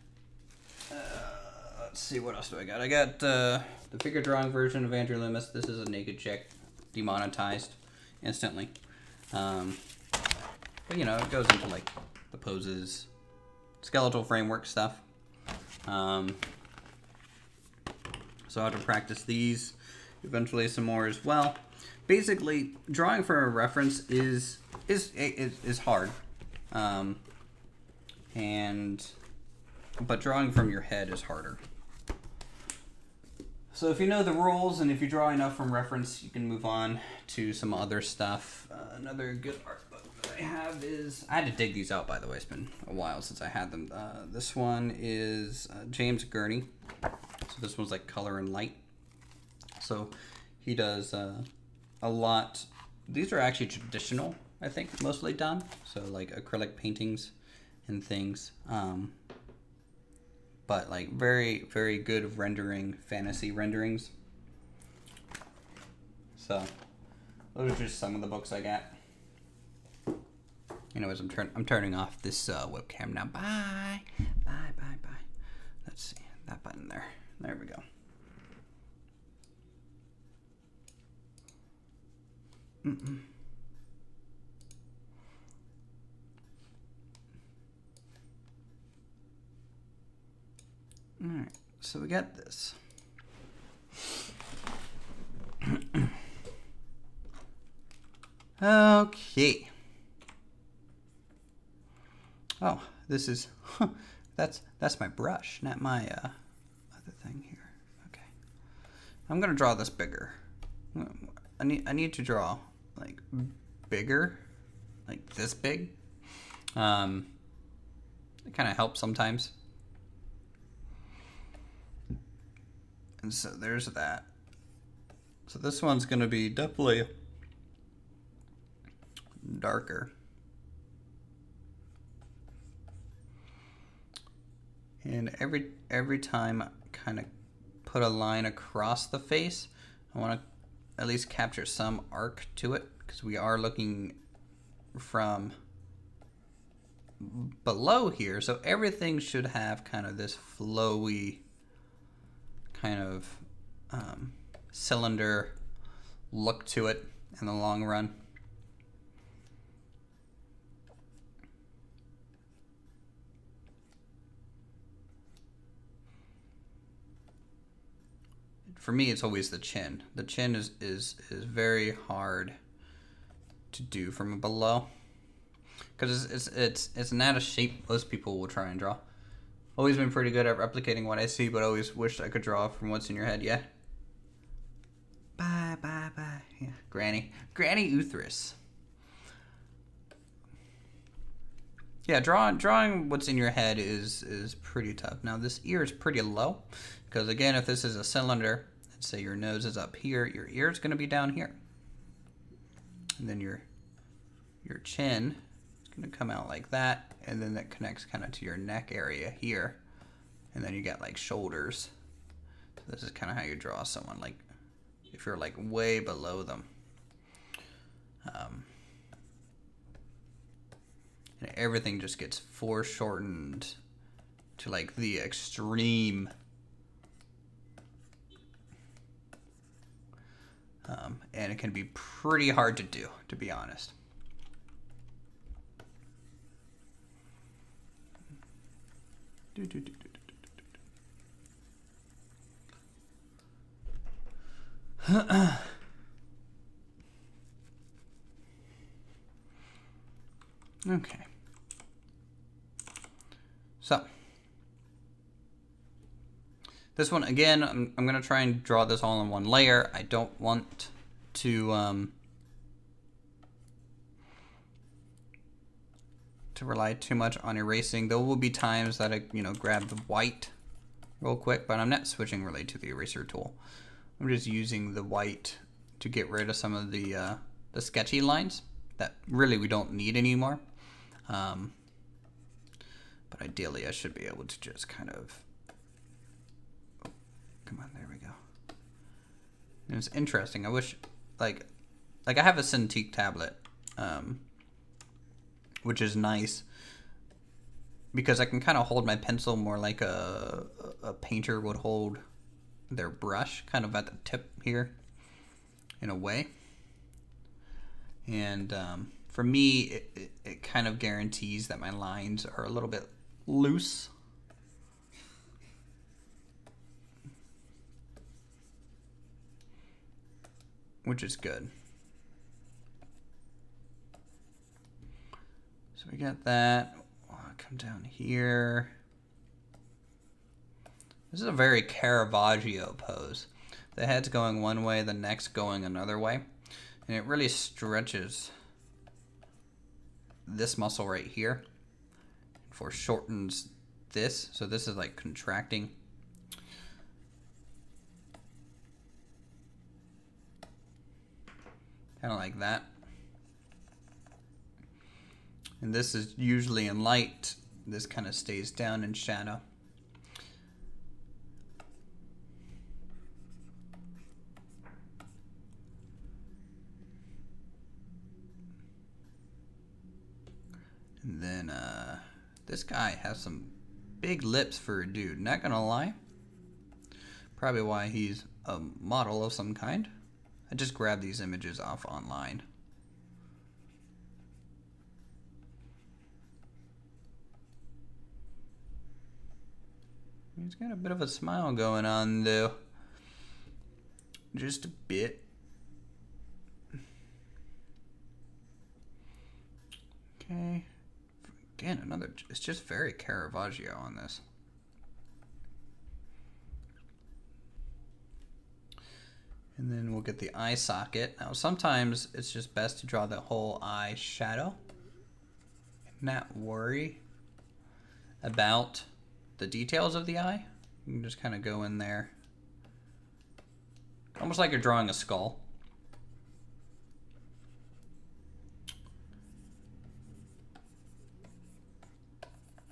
A: Let's see, what else do I got? I got the figure drawing version of Andrew Loomis. This is a naked chick, demonetized instantly. But you know, it goes into like the poses, skeletal framework stuff. So I have to practice these, eventually some more as well. Basically, drawing for a reference is hard, but drawing from your head is harder. So if you know the rules and if you draw enough from reference, you can move on to some other stuff. Another good art book that I have is, I had to dig these out, by the way. It's been a while since I had them. This one is James Gurney. So this one's like color and light. So he does a lot. These are actually traditional, I think, mostly done. So like acrylic paintings and things. But like very, very good rendering, fantasy renderings. So those are just some of the books I got. Anyways, I'm turning off this webcam now. Bye, bye, bye, bye. Let's see that button there. There we go. All right, so we got this. Okay. Oh, this is, that's my brush, not my other thing here. Okay. I'm gonna draw this bigger. I need to draw like bigger, like this big. It kind of helps sometimes. And so there's that. So this one's gonna be definitely darker. And every time I kind of put a line across the face, I want to at least capture some arc to it, because we are looking from below here, so everything should have kind of this flowy kind of cylinder look to it in the long run. For me, it's always the chin. The chin is very hard to do from below, because it's not a shape most people will try and draw. Always been pretty good at replicating what I see, but always wished I could draw from what's in your head. Yeah. Bye bye bye. Yeah. Granny Uthris. Yeah, drawing what's in your head is pretty tough. Now this ear is pretty low, because again, if this is a cylinder, let's say your nose is up here, your ear is going to be down here, and then your chin is going to come out like that, and then that connects kind of to your neck area here, and then you got like shoulders. So this is kind of how you draw someone, like if you're like way below them. And everything just gets foreshortened to like the extreme. And it can be pretty hard to do, to be honest. Okay. So this one again, I'm gonna try and draw this all in one layer. I don't want to rely too much on erasing. There will be times that I, grab the white real quick, but I'm not switching really to the eraser tool. I'm just using the white to get rid of some of the sketchy lines that really we don't need anymore. But ideally I should be able to just kind of, oh, come on, there we go. And it's interesting. I wish, like I have a Cintiq tablet, which is nice because I can kind of hold my pencil more like a painter would hold their brush, kind of at the tip here in a way. And for me, it kind of guarantees that my lines are a little bit loose. Which is good. So we got that. I'll come down here. This is a very Caravaggio pose. The head's going one way, the neck's going another way. And it really stretches this muscle right here. Foreshortens this. So this is like contracting. Kind of like that. And this is usually in light. This kind of stays down in shadow. And then this guy has some big lips for a dude. Not gonna lie. Probably why he's a model of some kind. I just grabbed these images off online. He's got a bit of a smile going on though. Just a bit. Okay. Again, another, it's just very Caravaggio on this. And then we'll get the eye socket. Now sometimes it's just best to draw the whole eye shadow. Not worry about the details of the eye. You can just kind of go in there. Almost like you're drawing a skull.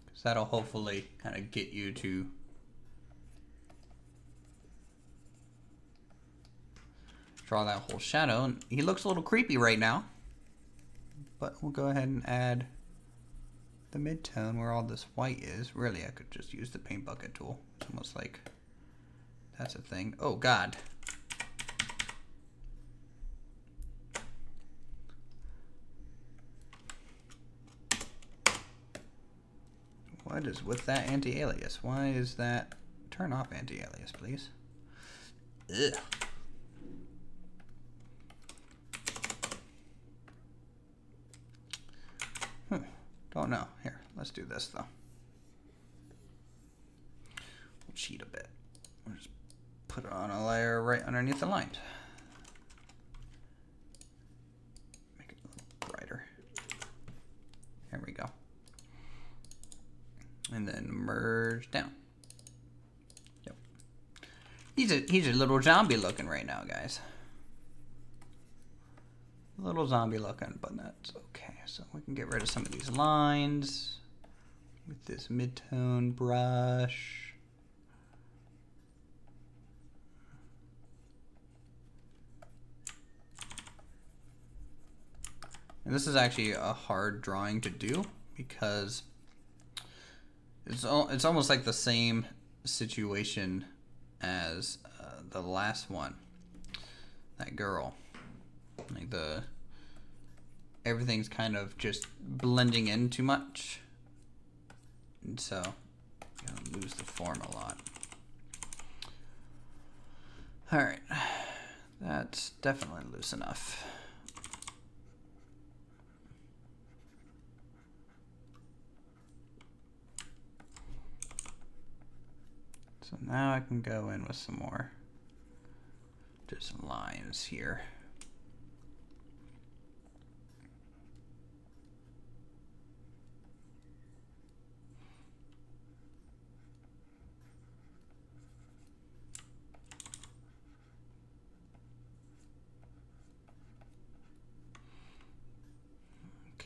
A: Because that'll hopefully kind of get you to draw that whole shadow. And he looks a little creepy right now. But we'll go ahead and add the mid-tone where all this white is. Really, I could just use the paint bucket tool. It's almost like that's a thing. Oh, God. What is with that anti-alias? Why is that? Turn off anti-alias, please. Ugh. Don't know. Here, let's do this though. We'll cheat a bit. We'll just put it on a layer right underneath the lines. Make it a little brighter. There we go. And then merge down. Yep. He's a little zombie looking right now, guys. A little zombie looking, but that's okay. So we can get rid of some of these lines with this mid-tone brush. And this is actually a hard drawing to do because it's almost like the same situation as the last one. That girl. Like everything's kind of just blending in too much. And so you know, lose the form a lot. Alright. That's definitely loose enough. So now I can go in with some more just lines here.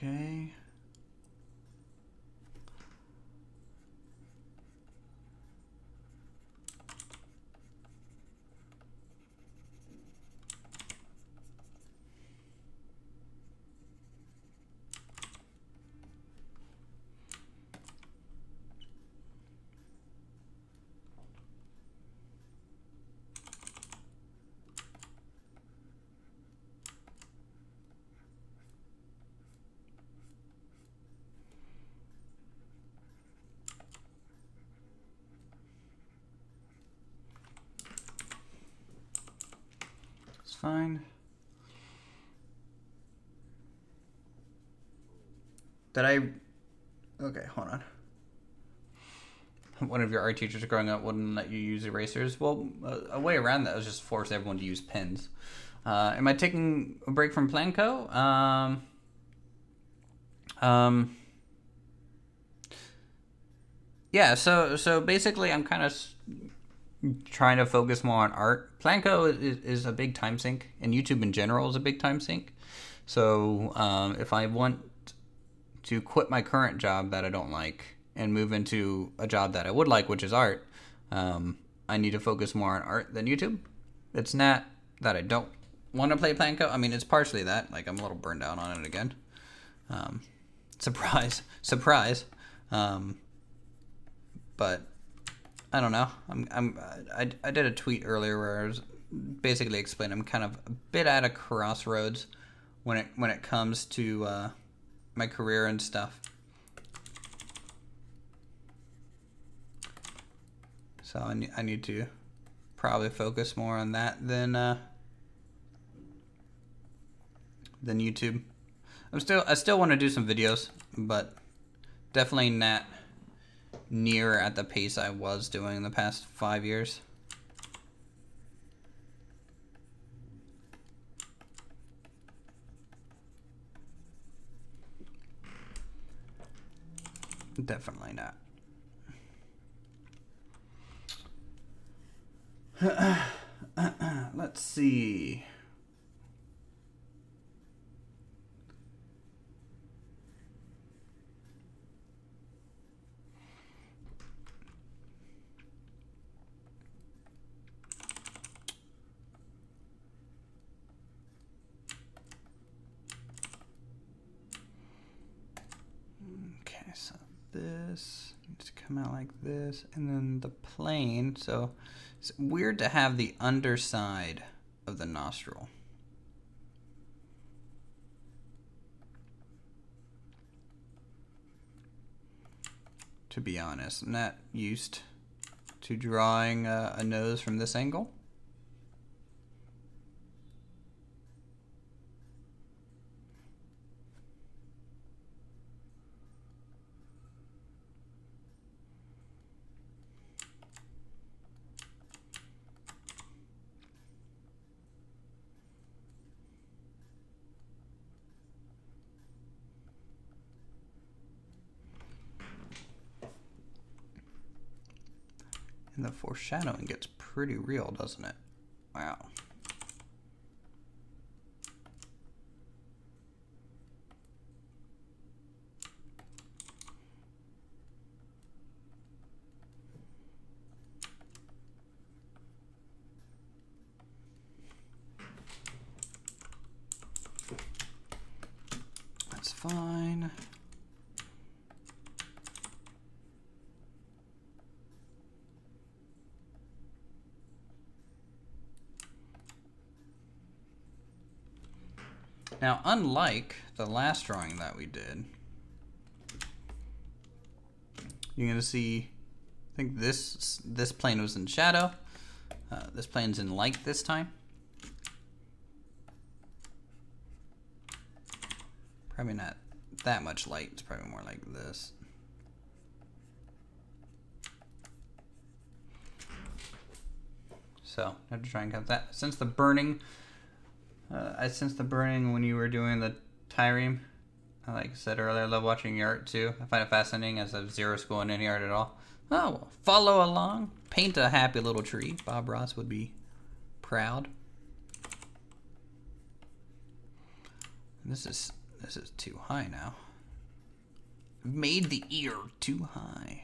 A: Okay. Fine. Okay, hold on. One of your art teachers growing up wouldn't let you use erasers. Well, a way around that was just force everyone to use pens. Am I taking a break from Planco? Yeah, so basically I'm kind of trying to focus more on art. Planco is a big time sink, and YouTube in general is a big time sink. So if I want to quit my current job that I don't like and move into a job that I would like, which is art, I need to focus more on art than YouTube. It's not that I don't want to play Planco. I mean, it's partially that. Like, I'm a little burned out on it again. Surprise. But I don't know. I did a tweet earlier where I was basically explaining I'm kind of a bit at a crossroads when it comes to my career and stuff. So I need to probably focus more on that than YouTube. I still want to do some videos, but definitely not near at the pace I was doing in the past 5 years. Definitely not. Let's see. Okay, so this needs to come out like this, and then the plane. So it's weird to have the underside of the nostril. To be honest, I'm not used to drawing a nose from this angle. And the foreshadowing gets pretty real, doesn't it? Wow. That's fine. Now, unlike the last drawing that we did, you're gonna see, I think this plane was in shadow. This plane's in light this time. Probably not that much light. It's probably more like this. So I have to try and cut that. Since the burning, I sensed the burning when you were doing the trireme. Like I said earlier, I love watching your art too. I find it fascinating as I have zero school in any art at all. Oh, well, follow along. Paint a happy little tree. Bob Ross would be proud. And this is too high now. I've made the ear too high.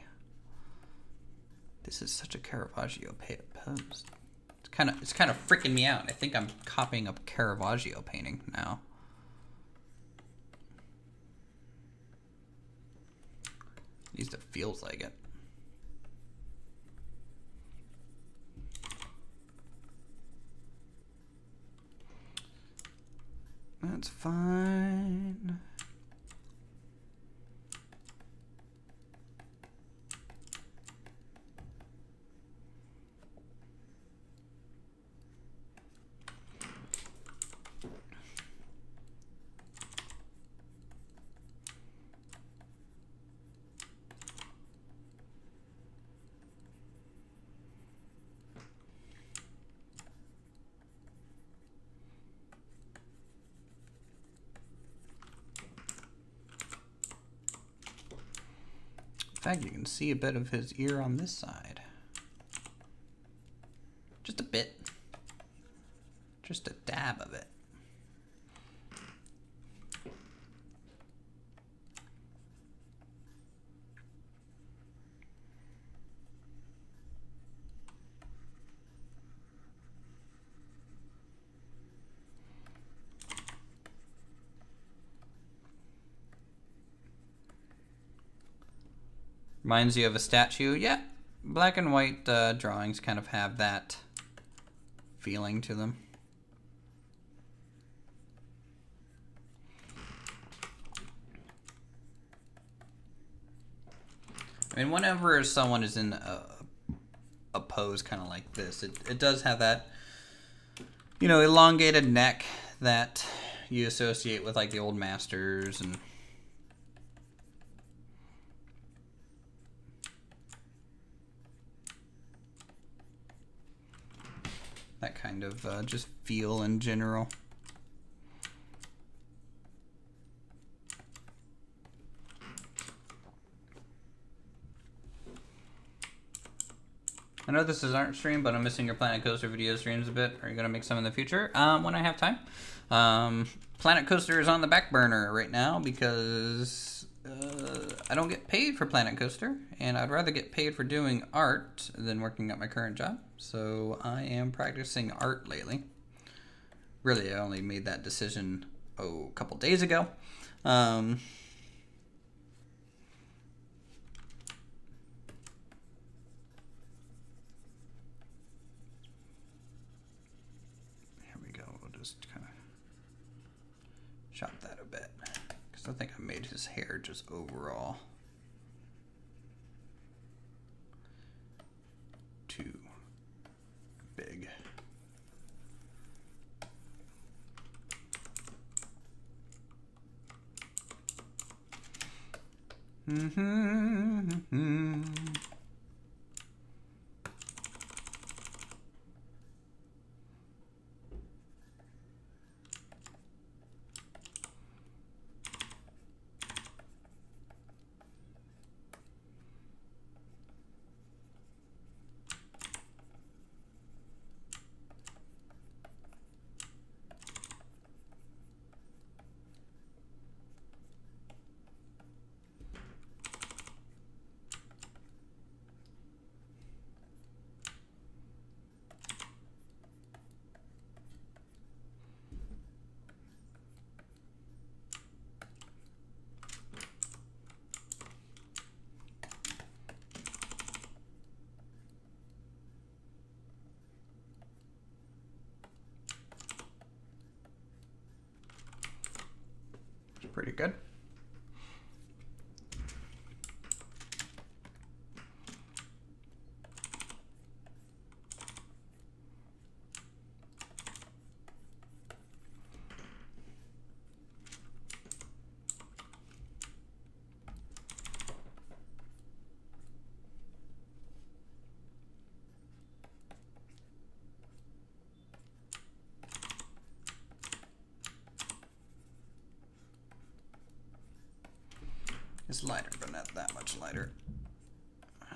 A: This is such a Caravaggio pose. It's kind of freaking me out. I think I'm copying a Caravaggio painting now. At least it feels like it. That's fine. In fact, you can see a bit of his ear on this side. Just a bit. Just a dab of it. Reminds you of a statue. Yeah, black and white drawings kind of have that feeling to them. I mean, whenever someone is in a pose kind of like this, it does have that, you know, elongated neck that you associate with like the old masters and that kind of just feel in general. I know this is art stream, but I'm missing your Planet Coaster video streams a bit. Are you gonna make some in the future? When I have time. Planet Coaster is on the back burner right now because I don't get paid for Planet Coaster, and I'd rather get paid for doing art than working at my current job. So I am practicing art lately. Really, I only made that decision a couple days ago. Here we go. We'll just kind of chop that a bit because I think I made his hair just overall too big. Pretty good. It's lighter, but not that much lighter.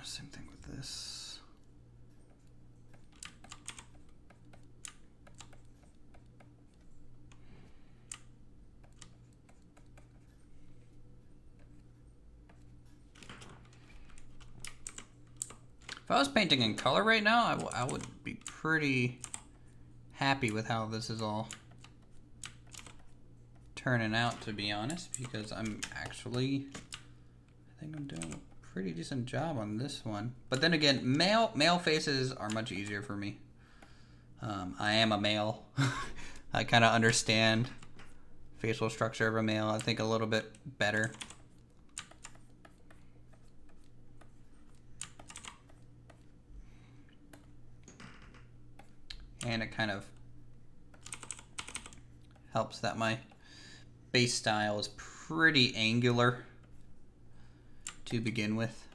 A: Same thing with this. If I was painting in color right now, I would be pretty happy with how this is all turning out, to be honest, because I think I'm doing a pretty decent job on this one. But then again, male faces are much easier for me. I am a male. I kind of understand facial structure of a male, I think, a little bit better. And it kind of helps that my base style is pretty angular to begin with.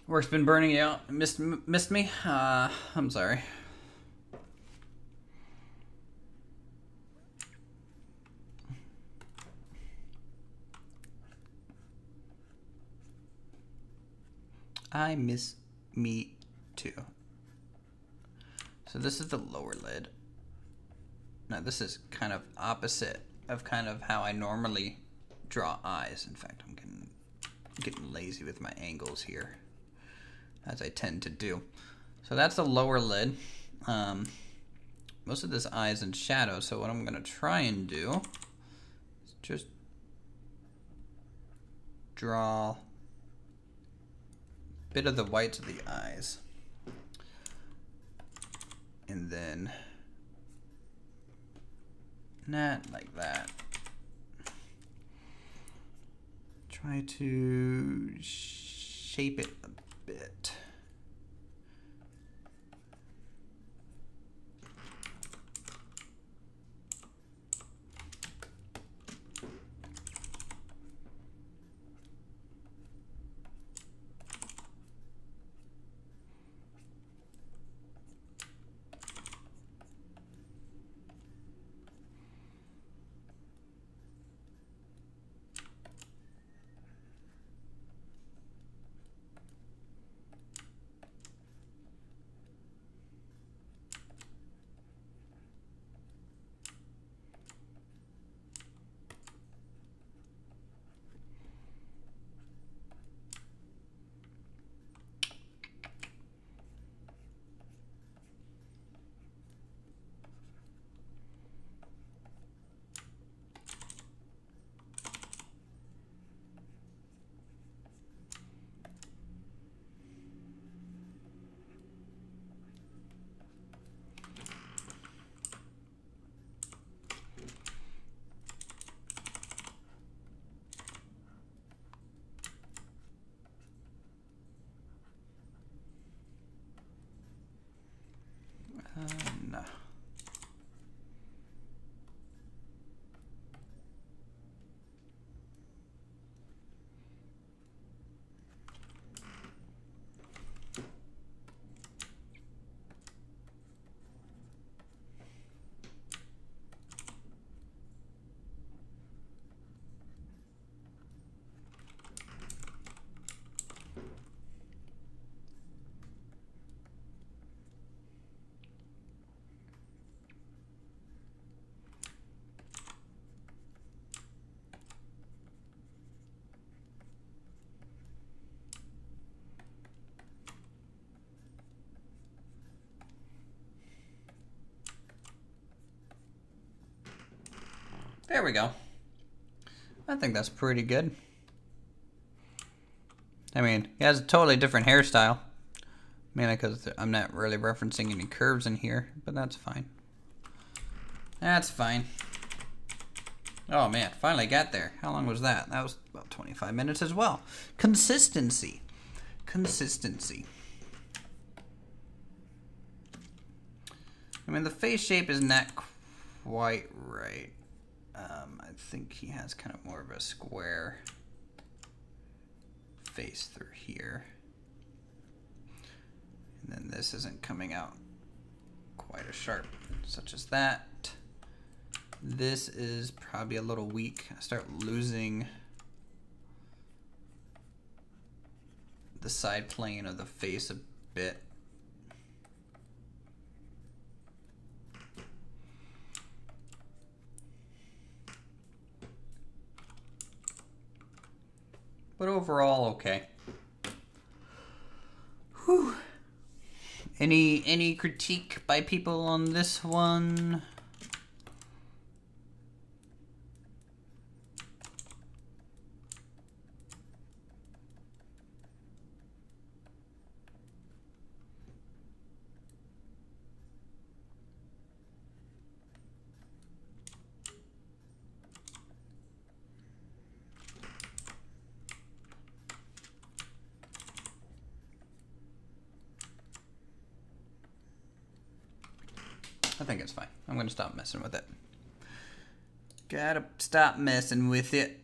A: Work's been burning you out. Missed me? I'm sorry. I miss me too. So this is the lower lid. Now this is kind of opposite of kind of how I normally draw eyes. In fact, I'm getting lazy with my angles here, as I tend to do. So that's the lower lid. Most of this eye is in shadow, so what I'm gonna try and do is just draw a bit of the whites of the eyes. And then, not like that. Try to shape it a bit. There we go. I think that's pretty good. I mean, he has a totally different hairstyle. Mainly because I'm not really referencing any curves in here, but that's fine. That's fine. Oh man, finally got there. How long was that? That was about 25 minutes as well. Consistency. Consistency. I mean, the face shape is not quite right. I think he has kind of more of a square face through here. And then this isn't coming out quite as sharp, such as that. This is probably a little weak. I start losing the side plane of the face a bit. But overall, okay. Whew. Any critique by people on this one? I think it's fine. I'm gonna stop messing with it. Gotta stop messing with it.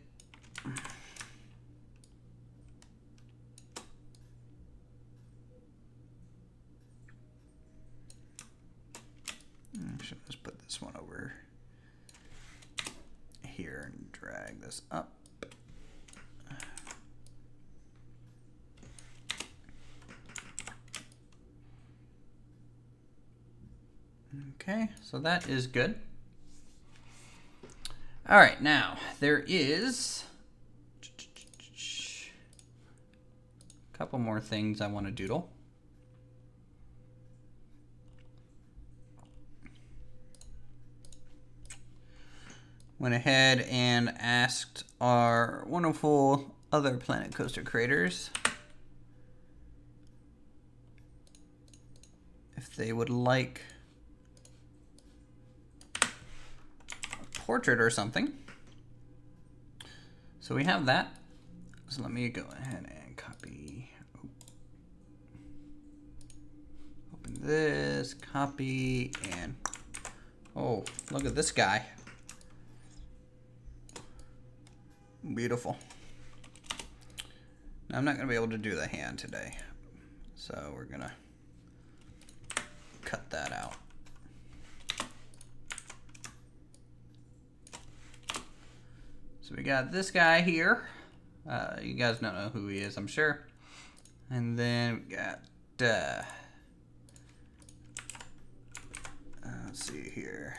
A: Should just put this one over here and drag this up. Okay, so that is good. All right, now there is a couple more things I want to doodle. Went ahead and asked our wonderful other Planet Coaster creators if they would like portrait or something. So we have that. So let me go ahead and copy. Open this, copy, and oh, look at this guy. Beautiful. Now I'm not gonna be able to do the hand today, so we're gonna cut that out. So we got this guy here. You guys don't know who he is, I'm sure. And then we got, let's see here.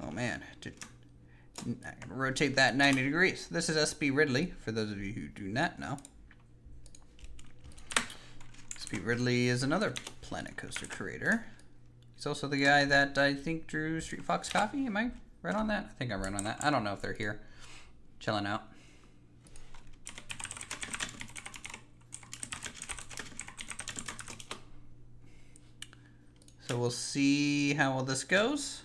A: Oh man, I'm gonna rotate that 90 degrees. This is SB Ridley, for those of you who do not know. SB Ridley is another Planet Coaster creator. He's also the guy that I think drew Street Fox Coffee. Am I right on that? I think I'm right on that. I don't know if they're here chilling out. So we'll see how well this goes.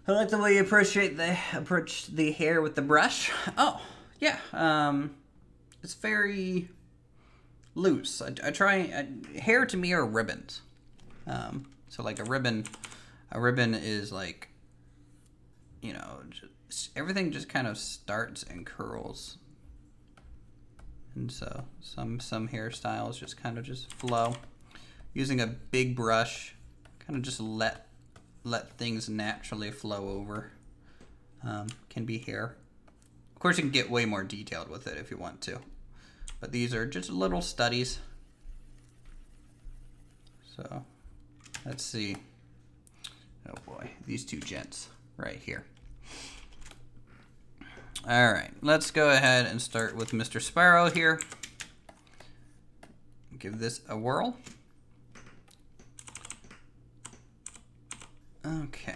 A: I like the way you approach the hair with the brush. Oh, yeah. It's very loose. I try, hair to me are ribbons. So like a ribbon is like, you know, everything just kind of starts and curls. And so some hairstyles just kind of just flow. Using a big brush, kind of just let things naturally flow over. Can be hair. Of course, you can get way more detailed with it if you want to. But these are just little studies. So, let's see. Oh boy, these two gents right here. All right, let's go ahead and start with Mr. Sparrow here. give this a whirl. Okay.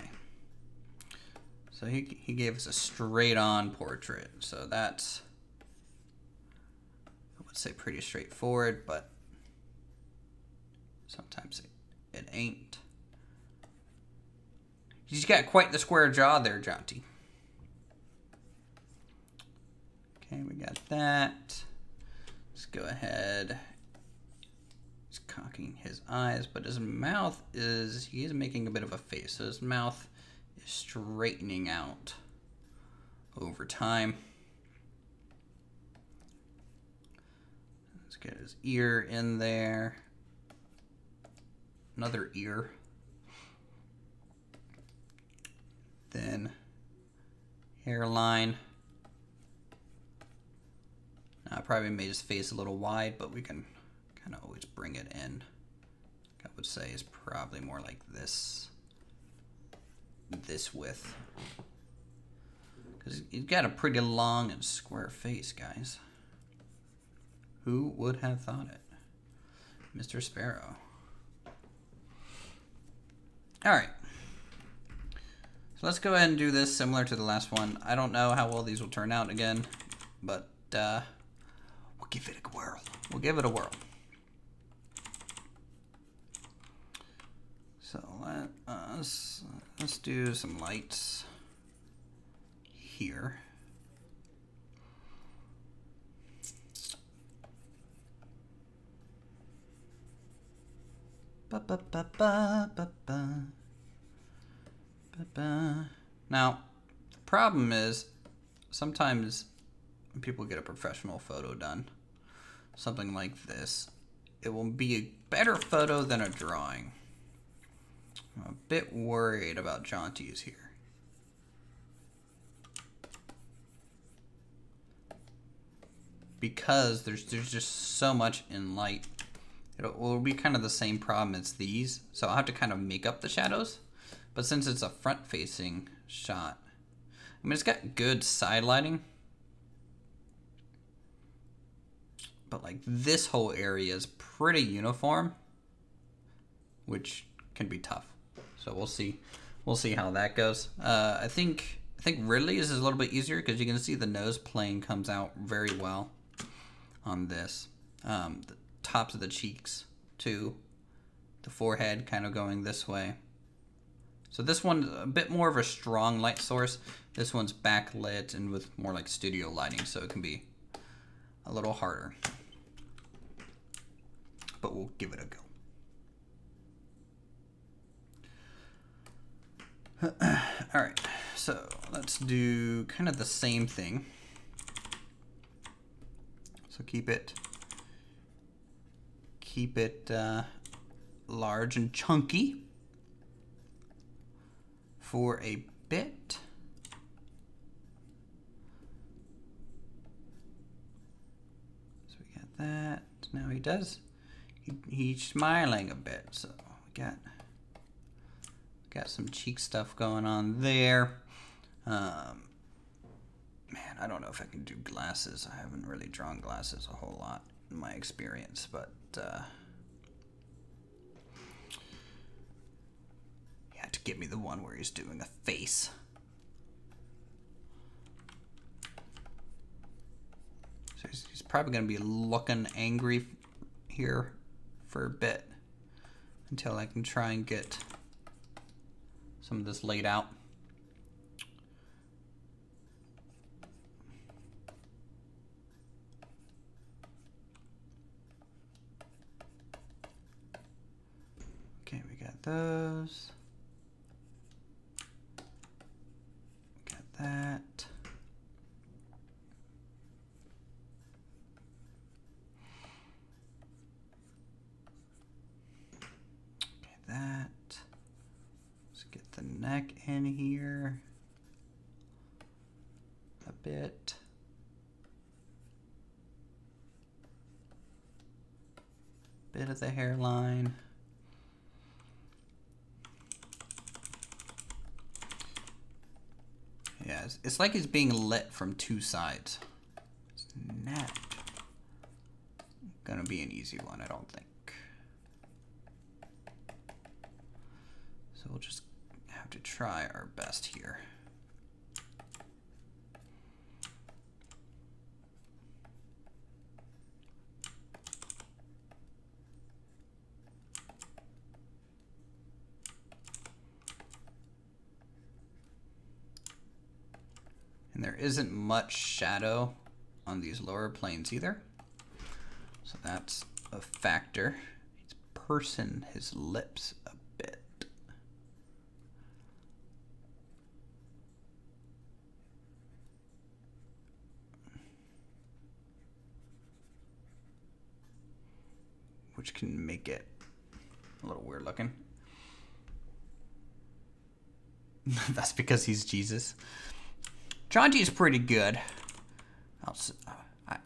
A: So he gave us a straight-on portrait. So that's, I would say, pretty straightforward, but sometimes it ain't. He's got quite the square jaw there, Jaunty. Okay, we got that. Let's go ahead. He's cocking his eyes, but his mouth is, he is making a bit of a face. So his mouth is straightening out over time. Let's get his ear in there. Another ear. Then hairline. Now, I probably made his face a little wide, but we can kind of always bring it in. I would say is probably more like this width. Because he's got a pretty long and square face, guys. Who would have thought it? Mr. Sparrow. All right. So let's go ahead and do this similar to the last one. I don't know how well these will turn out again, but we'll give it a whirl. We'll give it a whirl. So let's do some lights here. Ba ba ba ba ba ba. Now, the problem is sometimes when people get a professional photo done, something like this, it will be a better photo than a drawing. I'm a bit worried about Jaunty's here. Because there's just so much in light. It will be kind of the same problem as these, so I'll have to kind of make up the shadows. But since it's a front-facing shot, I mean, it's got good side lighting. But like this whole area is pretty uniform, which can be tough. So we'll see how that goes. I think Ridley's is a little bit easier because you can see the nose plane comes out very well on this. The tops of the cheeks too, the forehead kind of going this way. So this one's a bit more of a strong light source. This one's backlit and with more like studio lighting, so it can be a little harder. But we'll give it a go. All right, so let's do kind of the same thing. So keep it large and chunky for a bit. So we got that. Now he does. He's smiling a bit. So we got some cheek stuff going on there. Man, I don't know if I can do glasses. I haven't really drawn glasses a whole lot in my experience, but you have to give me the one where he's doing a face. So he's probably going to be looking angry here for a bit until I can try and get some of this laid out. Okay, we got those. We got that. Okay, that. Let's get the neck in here a bit. Bit of the hairline. Yeah, it's like he's being lit from two sides. Snap. gonna be an easy one, I don't think. So we'll just have to try our best here. And there isn't much shadow on these lower planes either. So that's a factor. He's pursing his lips a bit. Which can make it a little weird looking. That's because he's Jesus. Jaunty's pretty good.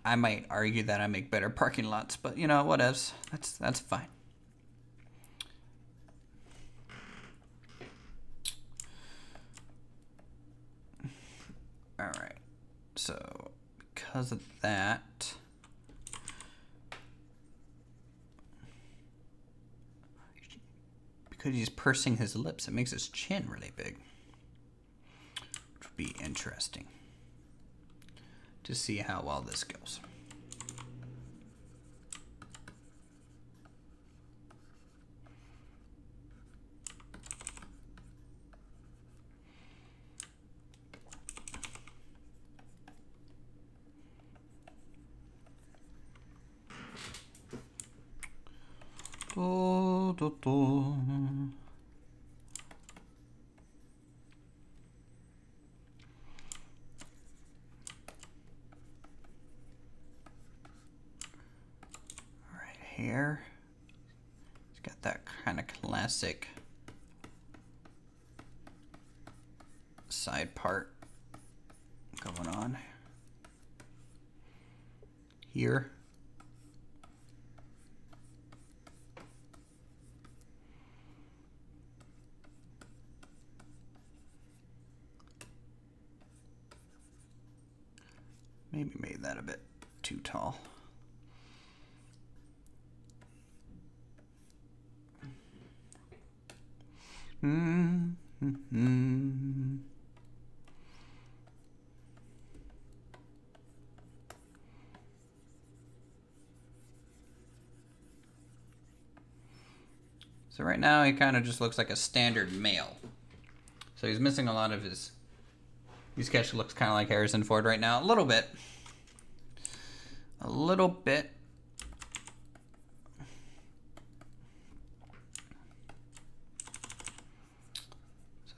A: I might argue that I make better parking lots, but you know, whatevs. That's fine. All right. So because of that, because he's pursing his lips, it makes his chin really big. Which would be interesting to see how well this goes. Do, do, do. Hair. It's got that kind of classic side part going on here. Maybe made that a bit too tall. So right now he kind of just looks like a standard male. So he's missing a lot of his sketch looks kind of like Harrison Ford right now. A little bit. A little bit. So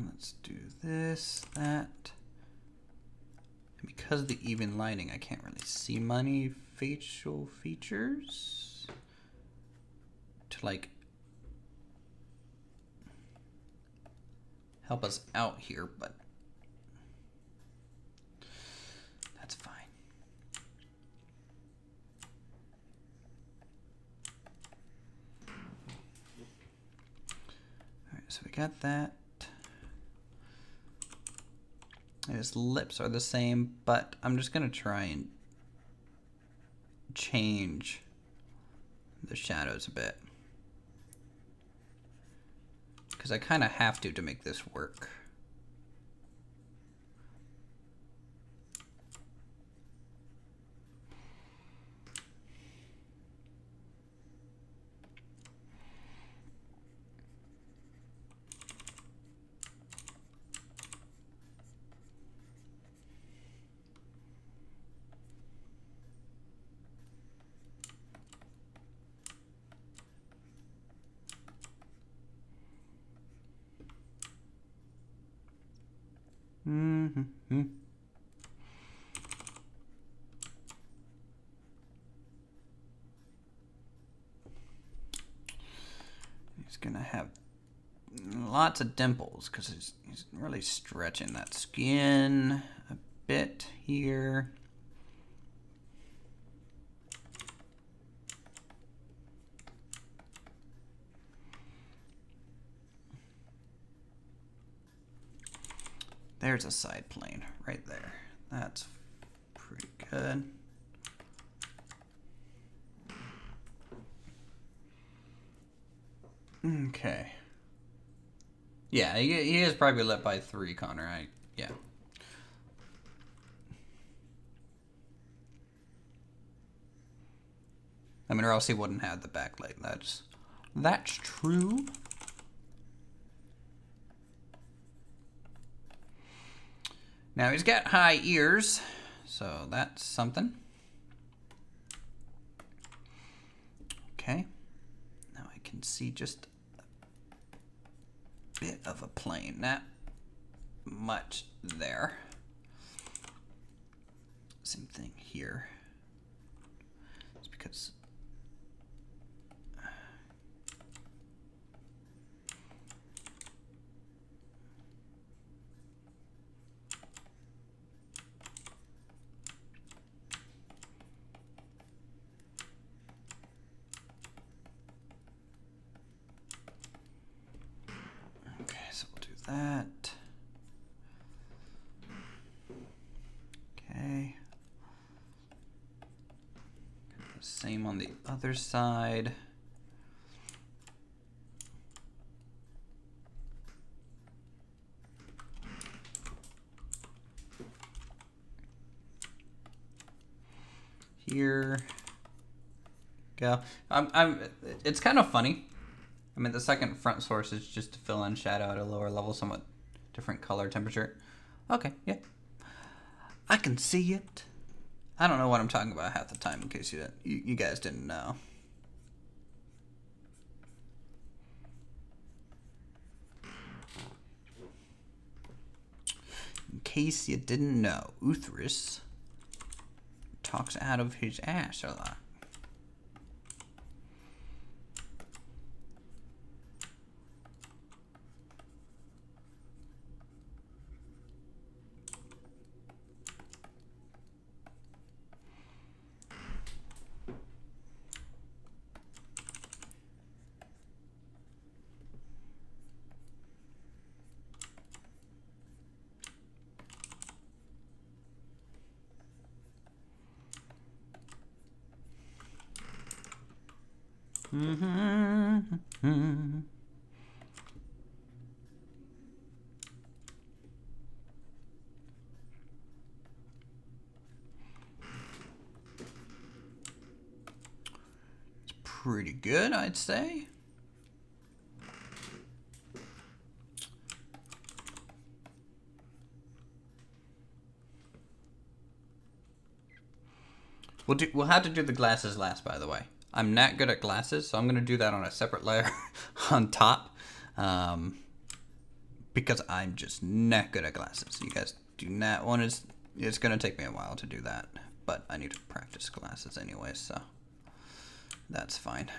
A: let's do this, that. And because of the even lighting, I can't really see many facial features to like help us out here, but that's fine. All right, so we got that. His lips are the same, but I'm just gonna try and change the shadows a bit, because I kind of have to make this work. He's gonna have lots of dimples because he's really stretching that skin a bit here. There's a side plane right there. That's pretty good. Okay. Yeah, he is probably lit by 3, Connor. Yeah. I mean, or else he wouldn't have the backlight. That's true. Now he's got high ears, so that's something. Okay. Now I can see just a bit of a plane. Not much there. Same thing here. It's because that. Okay. Same on the other side. Here. Go. It's kind of funny. I mean, the second front source is just to fill in shadow at a lower level, somewhat different color temperature. Okay, yeah. I can see it. I don't know what I'm talking about half the time in case you guys didn't know. In case you didn't know, Uthris talks out of his ass a lot. It's pretty good, I'd say. We'll have to do the glasses last, by the way. I'm not good at glasses, so I'm going to do that on a separate layer on top. Because I'm just not good at glasses. You guys do not want to... It's going to take me a while to do that. But I need to practice glasses anyway, so that's fine.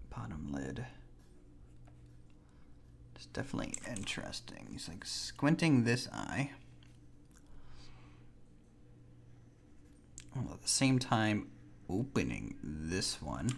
A: Bottom lid. It's definitely interesting. He's like squinting this eye, while at the same time opening this one.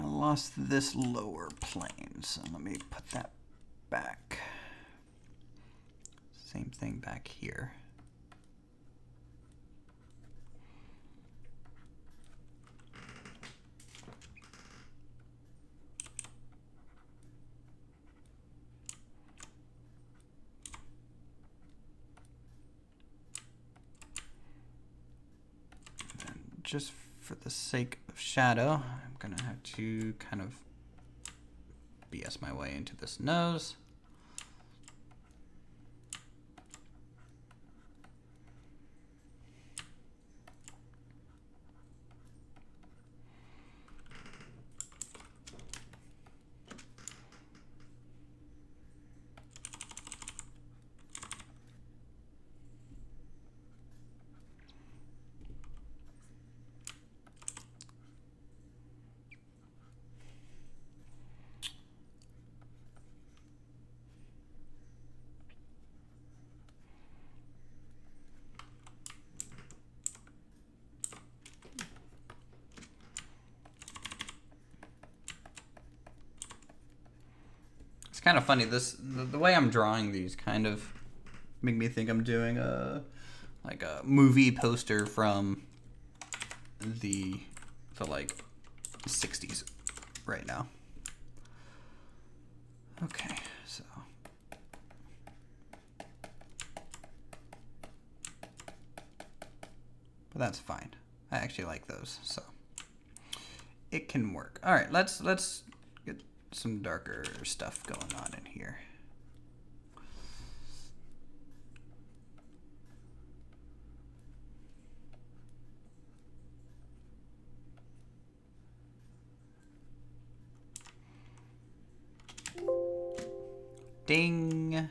A: Lost this lower plane, so let me put that back. Same thing back here. And just for the sake of shadow, I'm gonna have to kind of BS my way into this nose. It's kind of funny. The way I'm drawing these kind of make me think I'm doing like a movie poster from the like 60s right now. Okay, so but that's fine. I actually like those, so it can work. All right, let's get some darker stuff going on in here. Ding.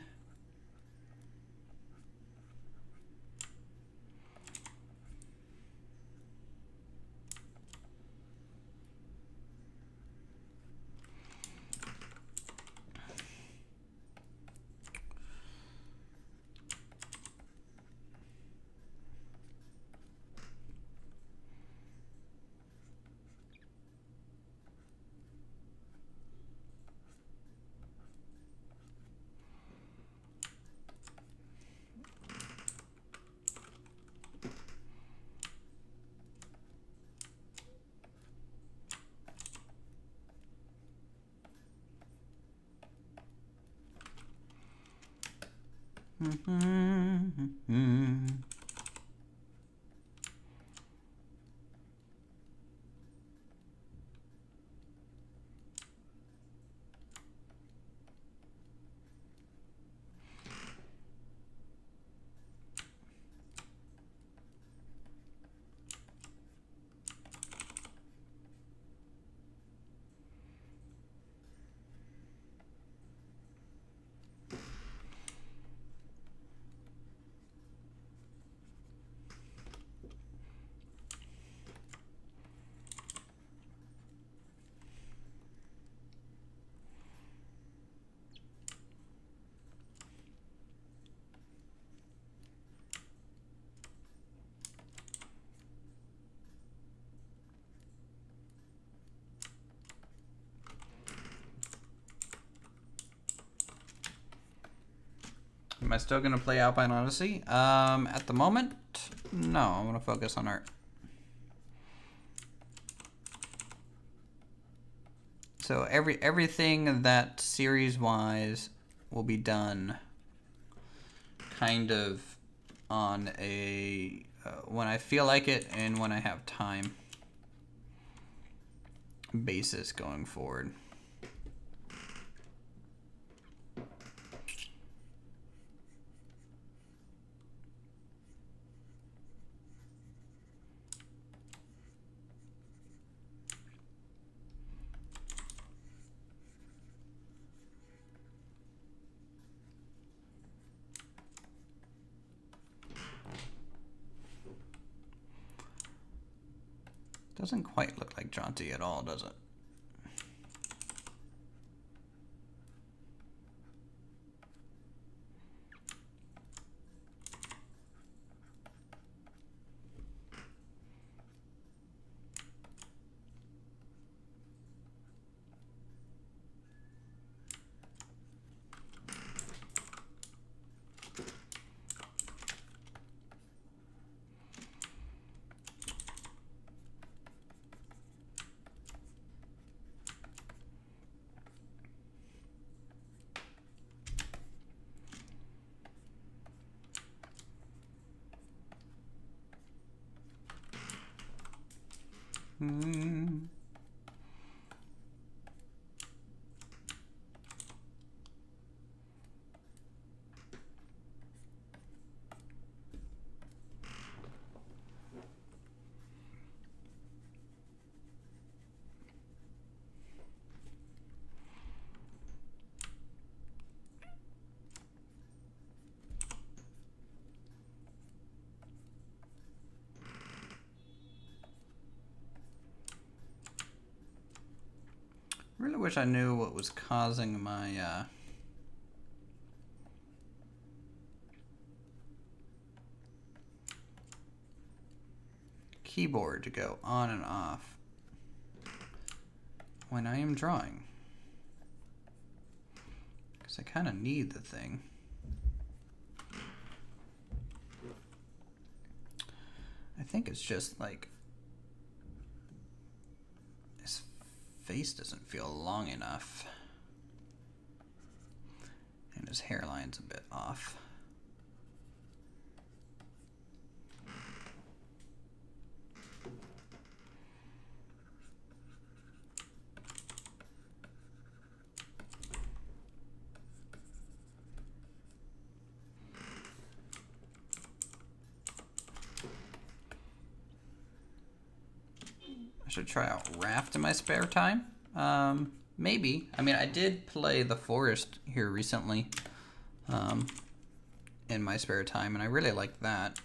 A: Am I still gonna play Alpine Odyssey? At the moment, no. I'm gonna focus on art. So everything that series-wise will be done kind of on a when I feel like it and when I have time basis going forward. Doesn't quite look like jaunty at all, does it? really wish I knew what was causing my keyboard to go on and off when I am drawing. Because I kind of need the thing. I think it's just like his face doesn't feel long enough. And his hairline's a bit off. I should try out Raft in my spare time. Maybe. I mean, I did play The Forest here recently in my spare time, and I really liked that.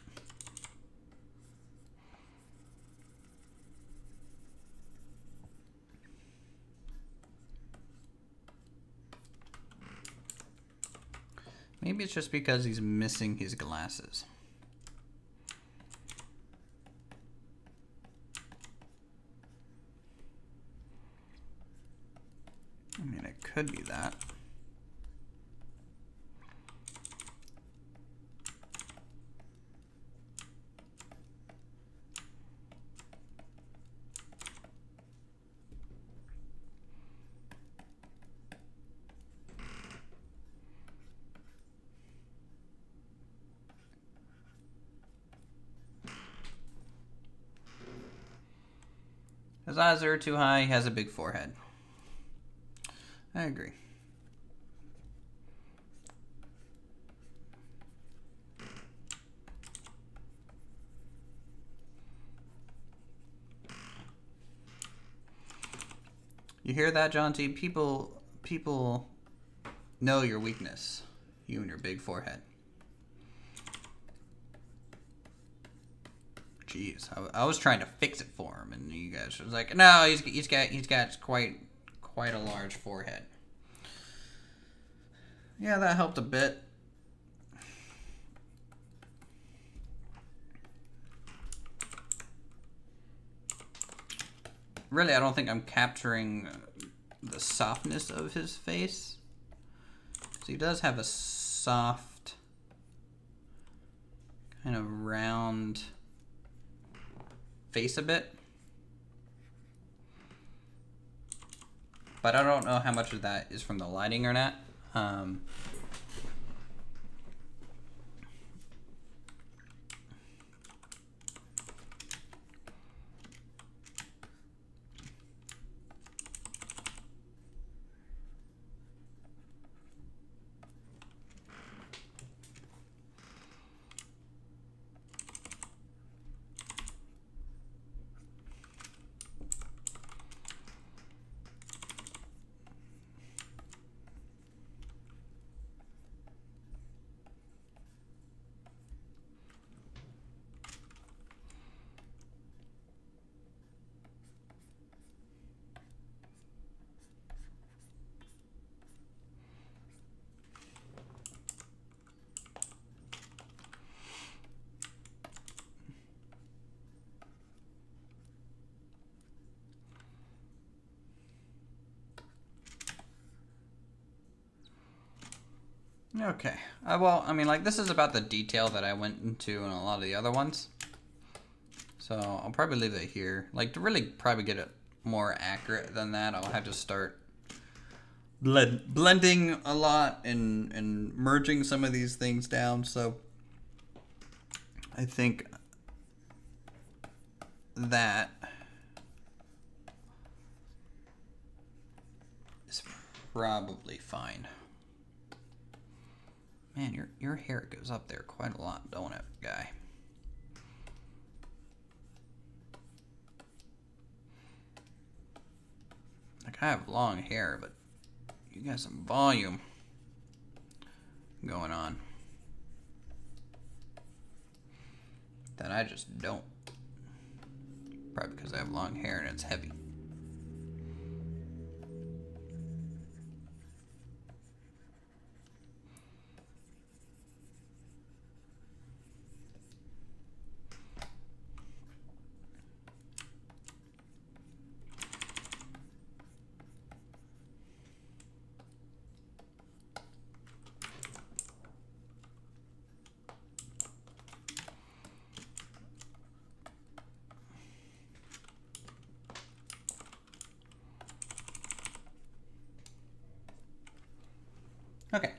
A: Maybe it's just because he's missing his glasses. I mean, it could be that. His eyes are too high, he has a big forehead. I agree. You hear that, John T? People know your weakness. You and your big forehead. Jeez, I was trying to fix it for him, and you guys was like, no, he's got quite a large forehead. Yeah, that helped a bit. Really, I don't think I'm capturing the softness of his face. So he does have a soft, kind of round face a bit. But I don't know how much of that is from the lighting or not. Okay. Well, I mean, like, this is about the detail that I went into in a lot of the other ones. So I'll probably leave it here. Like, to really probably get it more accurate than that, I'll have to start blending a lot and merging some of these things down. So I think that is probably fine. Man, your hair goes up there quite a lot, don't it, guy? Like, I have long hair, but you got some volume going on that I just don't. Probably because I have long hair and it's heavy. Okay.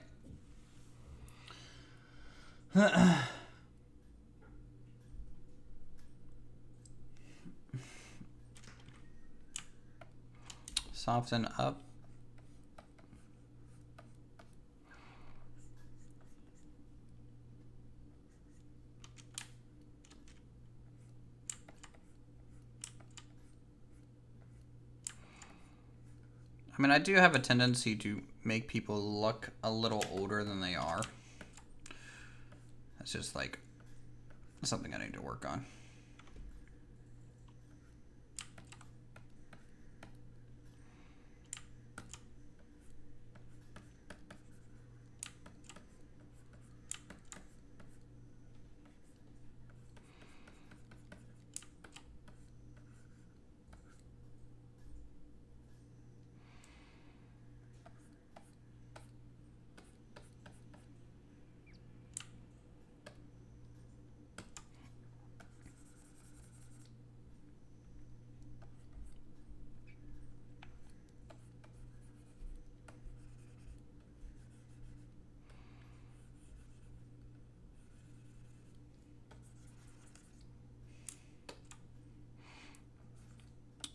A: Soften up. I mean, I do have a tendency to make people look a little older than they are. That's just like something I need to work on.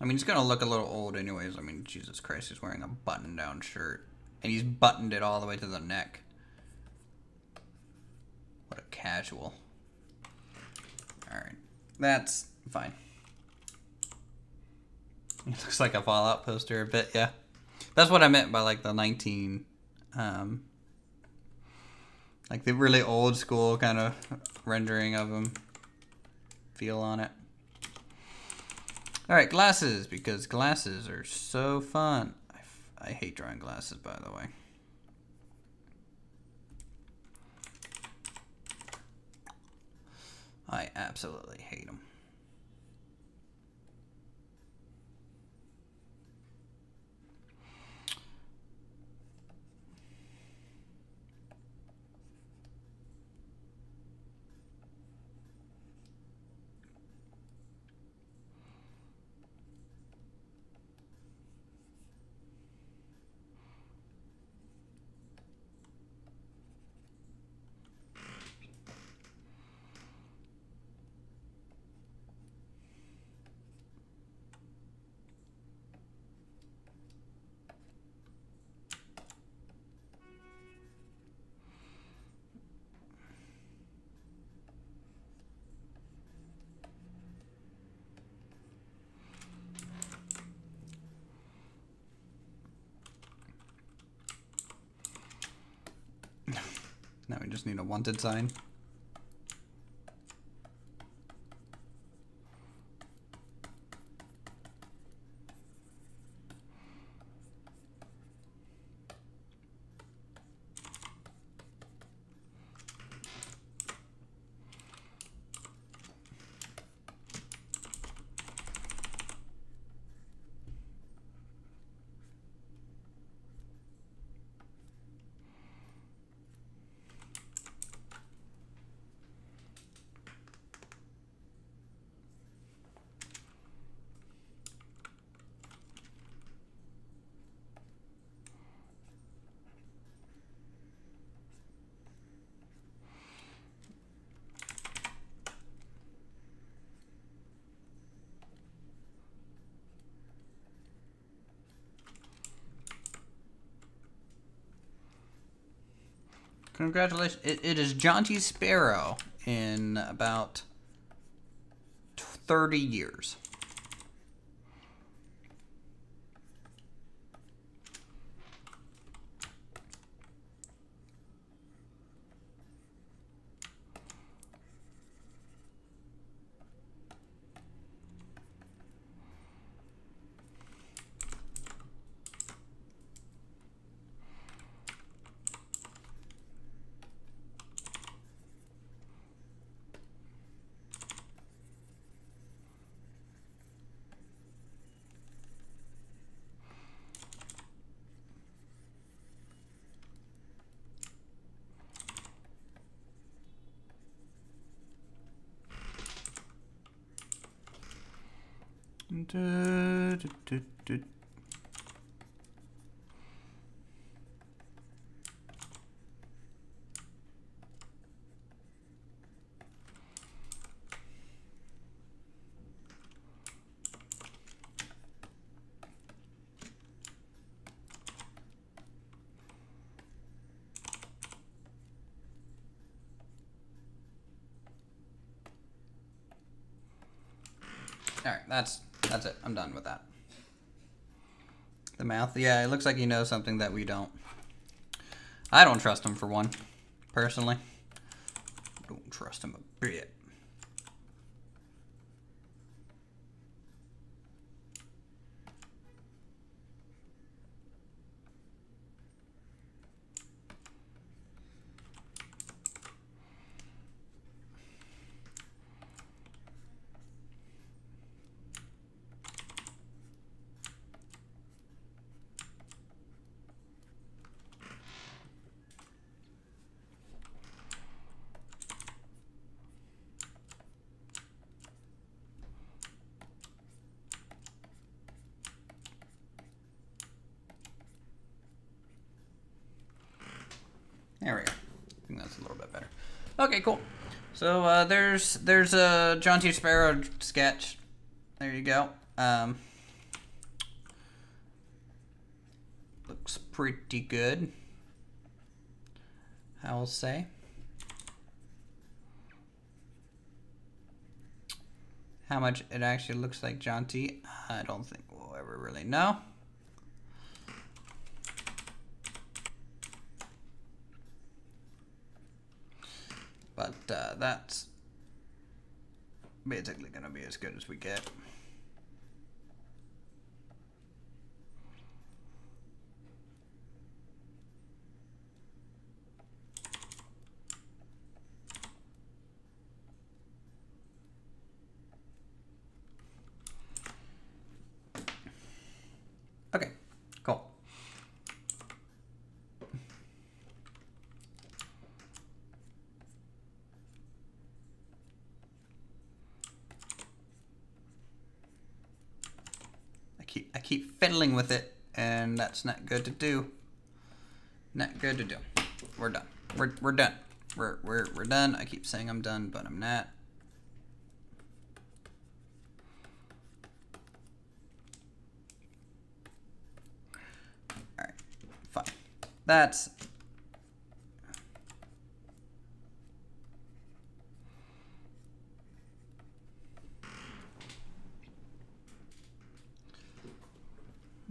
A: I mean, he's gonna look a little old anyways. I mean, Jesus Christ, he's wearing a button-down shirt. And he's buttoned it all the way to the neck. What a casual. Alright. That's fine. It looks like a Fallout poster a bit, yeah. That's what I meant by like the 19... like the really old school kind of rendering of him. Feel on it. Alright, glasses, because glasses are so fun. I hate drawing glasses, by the way. I absolutely hate them. Now we just need a wanted sign. Congratulations. It is Jaunty Sparrow in about 30 years. All right, that's it. I'm done with that. The mouth, yeah, it looks like he knows something that we don't. I don't trust him for one, personally. Don't trust him a bit. There we go. I think that's a little bit better. Okay, cool. So there's a John T. Sparrow sketch. There you go. Looks pretty good, I will say. How much it actually looks like John T., I don't think we'll ever really know. But that's basically going to be as good as we get. Okay, cool. I keep fiddling with it, and that's not good to do. Not good to do. We're done. We're done. We're done. I keep saying I'm done, but I'm not. All right, fine. That's.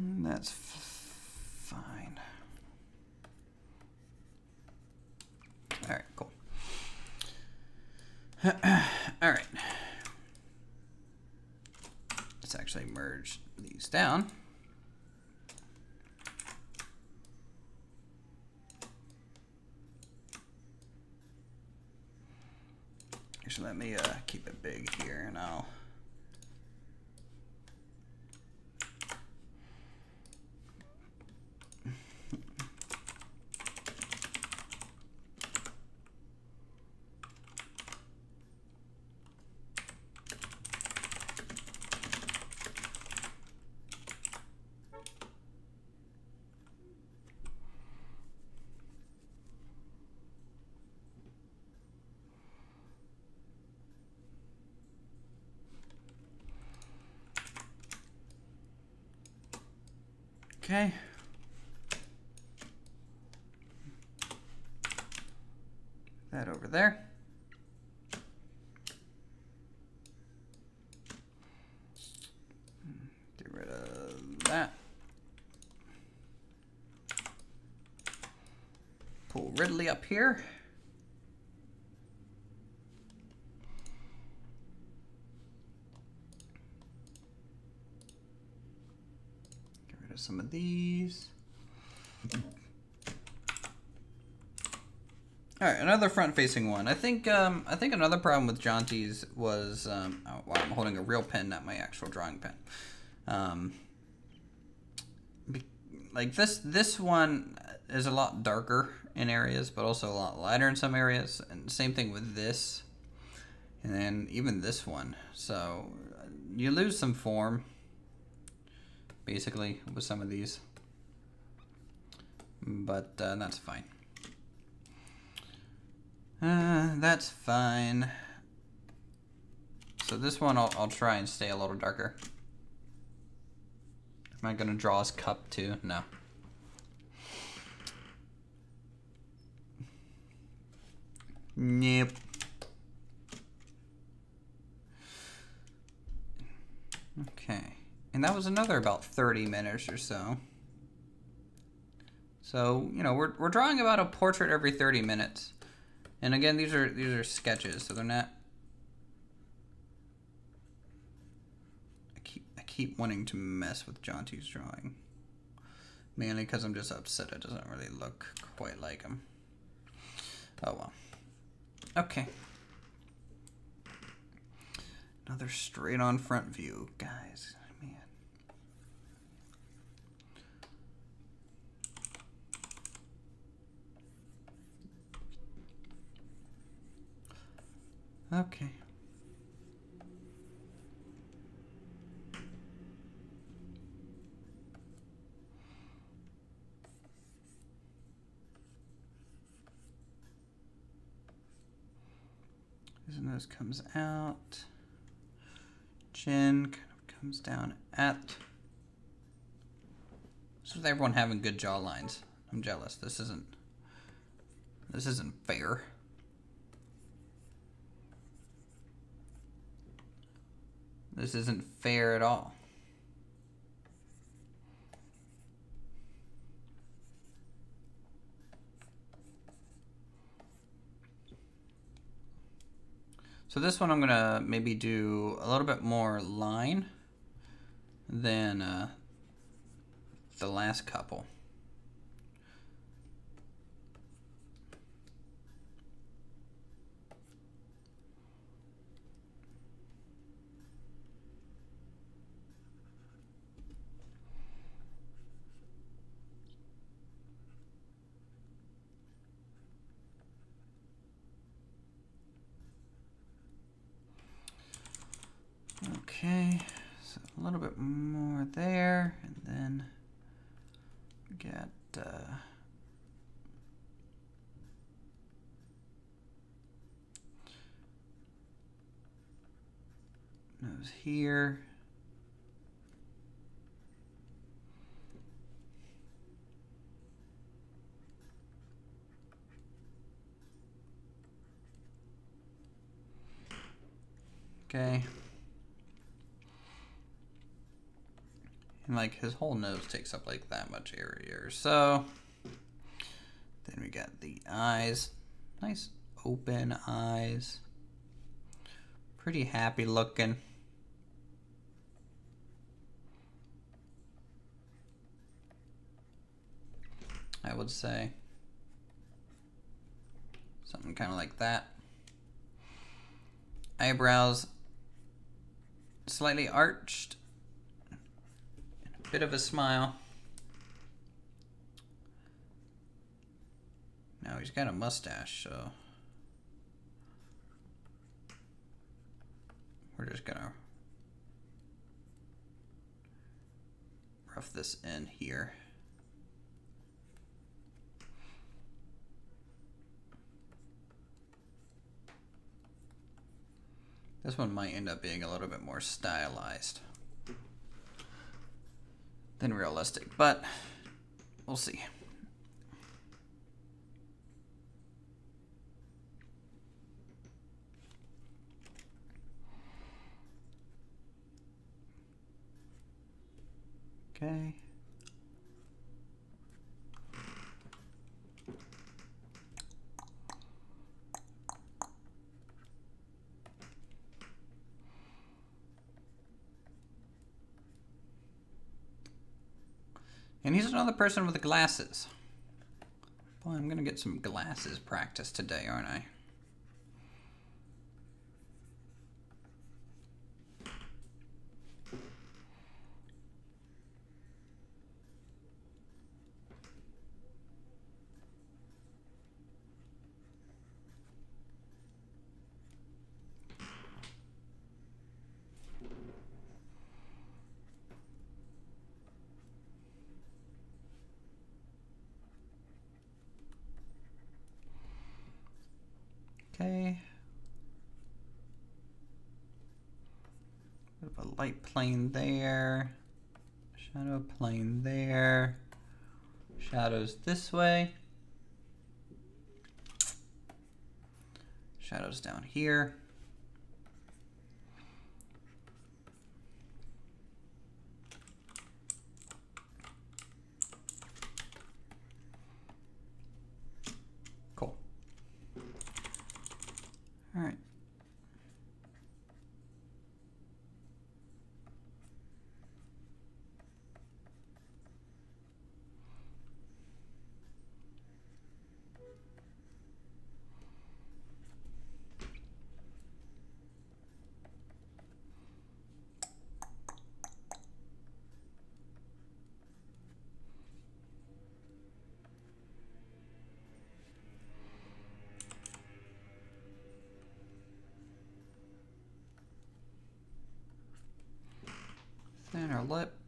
A: That's fine. All right, cool. All right. Let's actually merge these down. Actually, let me keep it big here, and I'll. Okay. That over there. Get rid of that. Pull Ridley up here. Some of these. All right, another front-facing one. I think another problem with John T's was oh, wow, I'm holding a real pen, not my actual drawing pen. Like this one is a lot darker in areas, but also a lot lighter in some areas, and same thing with this, and then even this one. So you lose some form, basically, with some of these, but that's fine. That's fine. So this one I'll try and stay a little darker. Am I gonna draw his cup too? No. Nope. Okay, and that was another about 30 minutes or so. So, you know, we're drawing about a portrait every 30 minutes. And again, these are sketches, so they're not. I keep wanting to mess with Jonty's drawing, mainly because I'm just upset it doesn't really look quite like him. Oh well. Okay. Another straight on front view, guys. Man. Okay. His nose comes out. Chin kind of comes down at. This is everyone having good jaw lines. I'm jealous. This isn't fair. This isn't fair at all. So this one I'm gonna maybe do a little bit more line than the last couple. Okay, so a little bit more there, and then get nose here. Okay. And like his whole nose takes up like that much area or so. Then we got the eyes. Nice open eyes. Pretty happy looking. I would say. Something kind of like that. Eyebrows slightly arched. Bit of a smile. Now he's got a mustache, so we're just gonna rough this in here. This one might end up being a little bit more stylized than realistic, but we'll see. Okay. And he's another person with glasses. Boy, I'm gonna get some glasses practice today, aren't I? Okay. Bit of a light plane there. Shadow plane there. Shadows this way. Shadows down here. line her lips.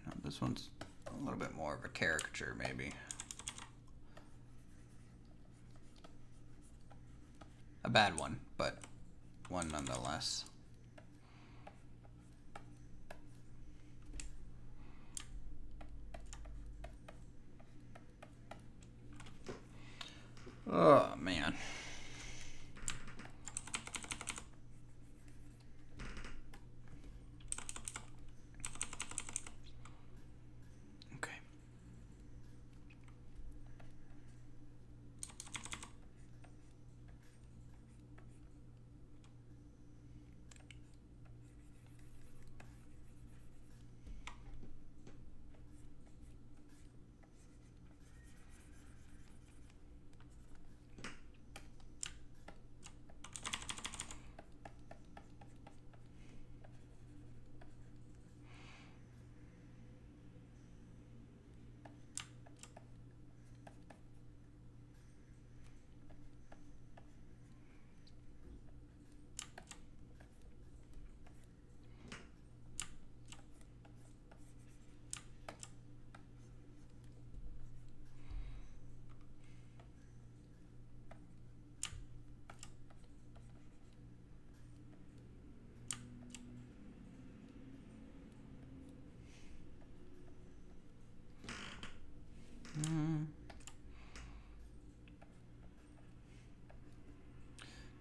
A: No, this one's a little bit more of a caricature, maybe. A bad one, but one nonetheless. Oh, man. Okay.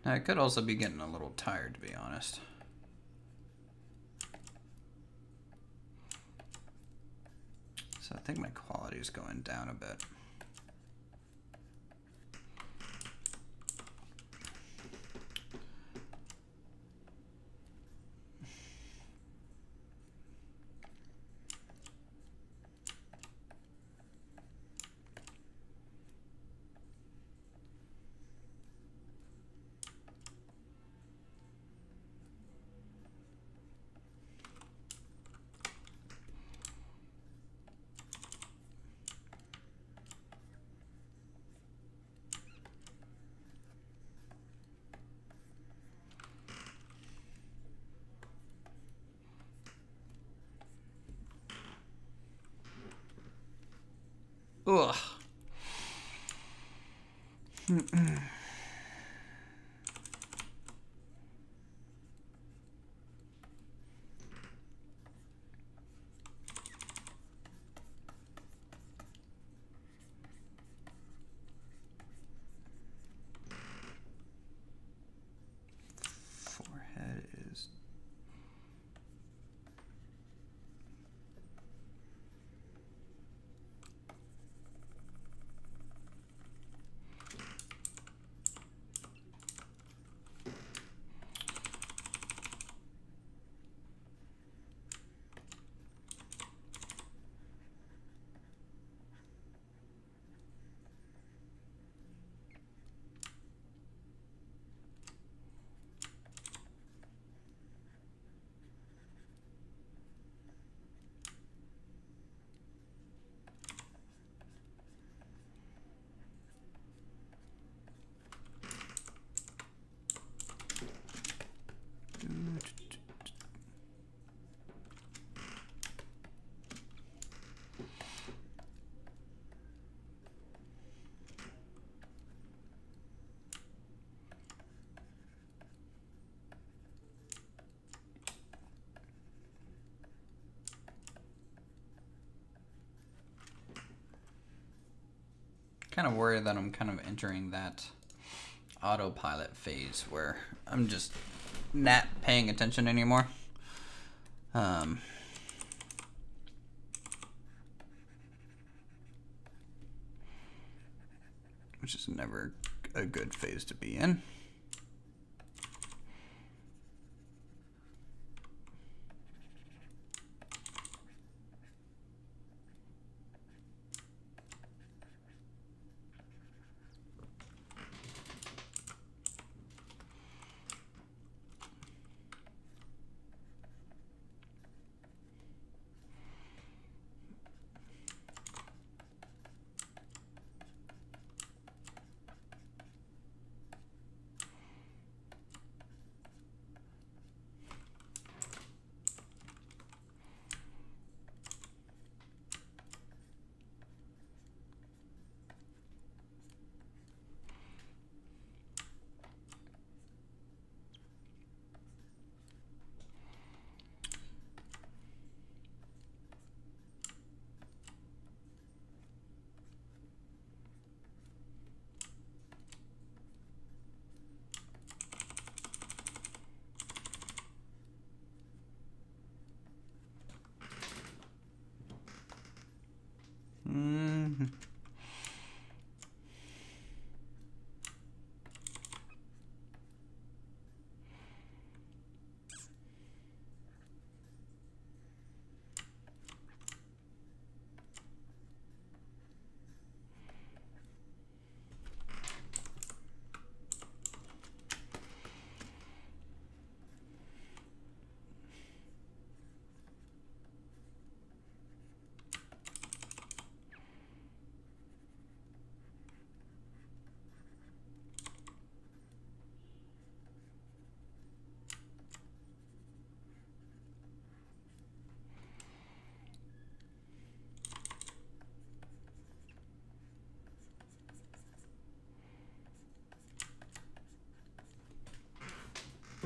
A: Now, I could also be getting a little tired, to be honest. So I think my quality is going down a bit. Ugh. Forehead is... kind of worried that I'm kind of entering that autopilot phase where I'm just not paying attention anymore. Which is never a good phase to be in.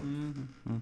A: Mm-hmm.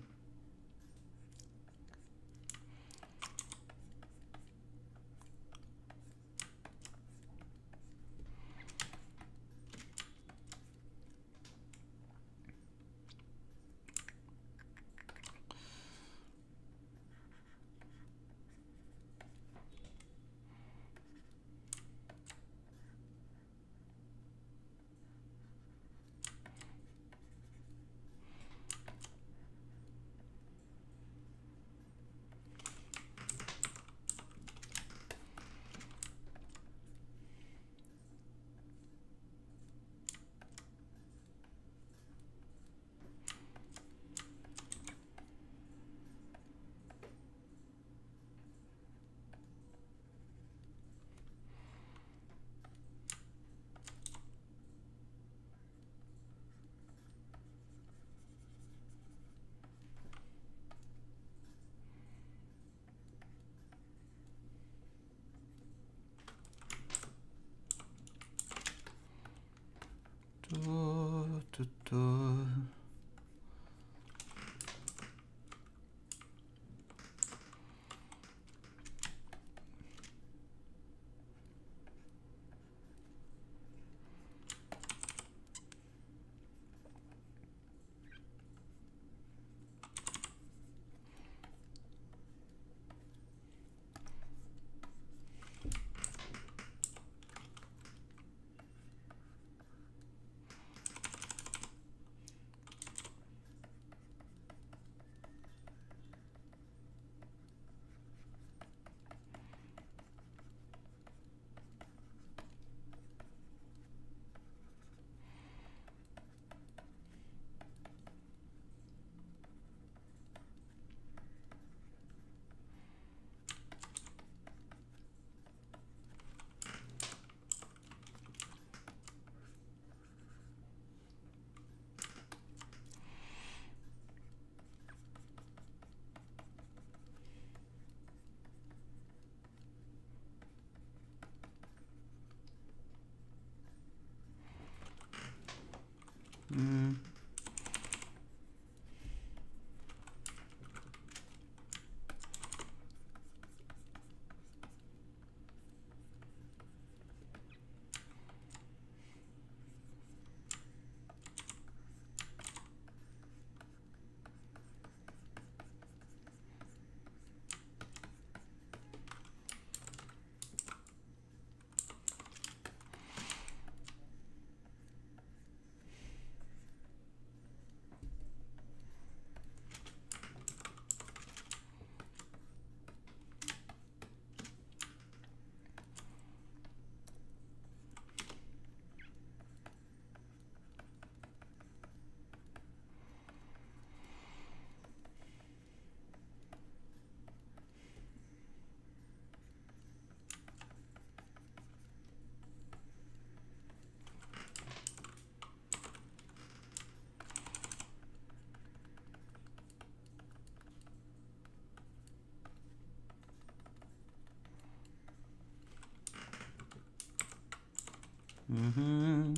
A: Mm. Mm-hmm.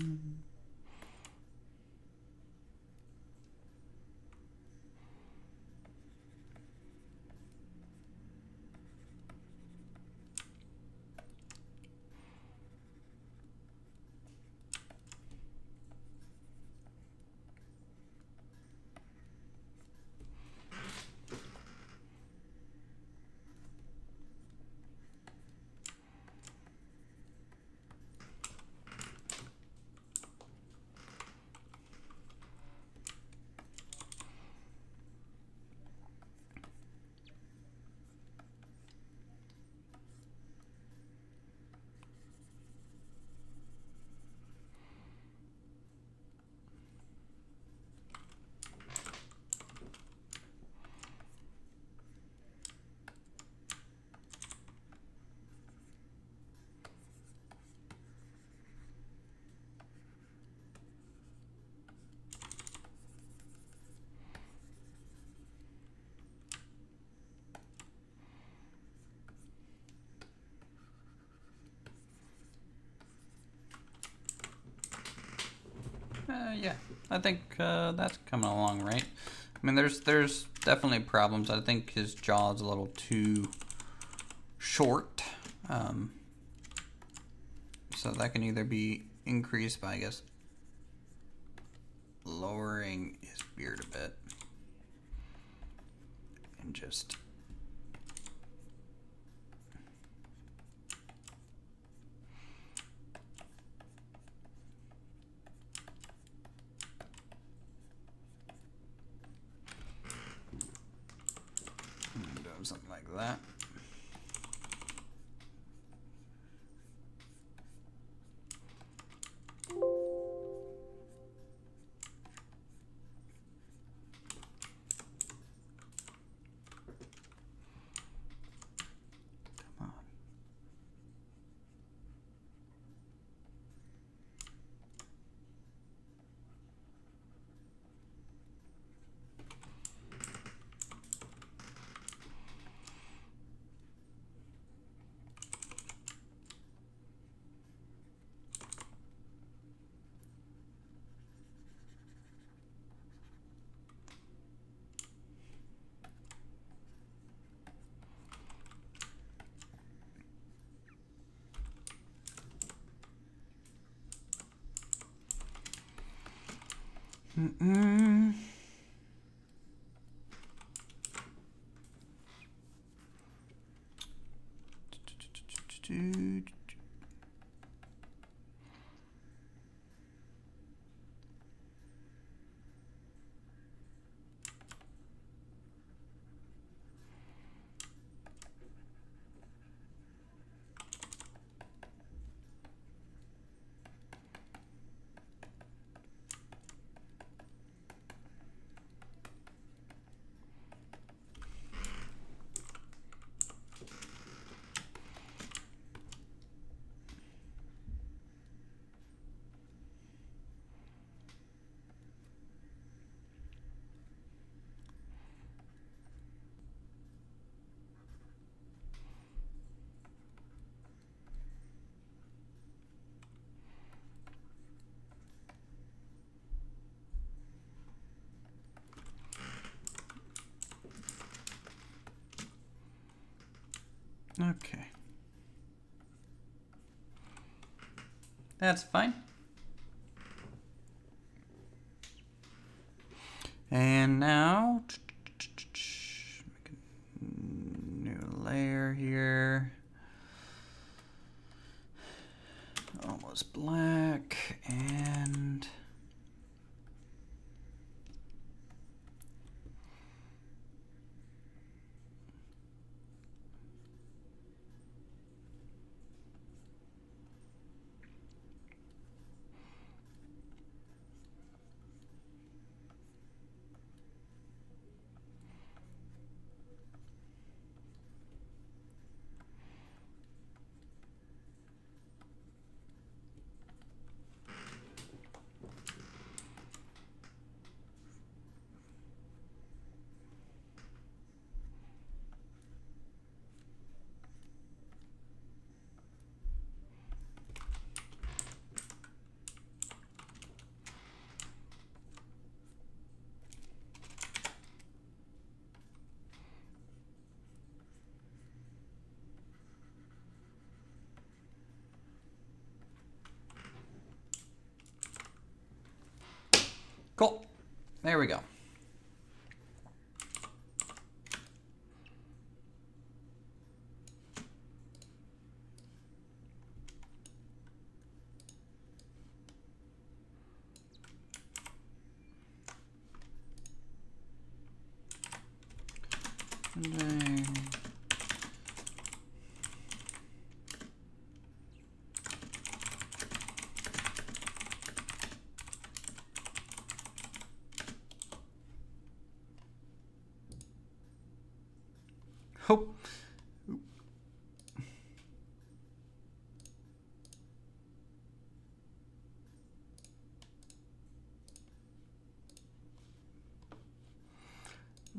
A: Yeah, I think that's coming along right. I mean, there's definitely problems. I think his jaw is a little too short. So that can either be increased by, I guess, lowering his beard a bit. And just doing something like that. Okay. That's fine. And now, make a new layer here. Almost black and cool. There we go. And then hope.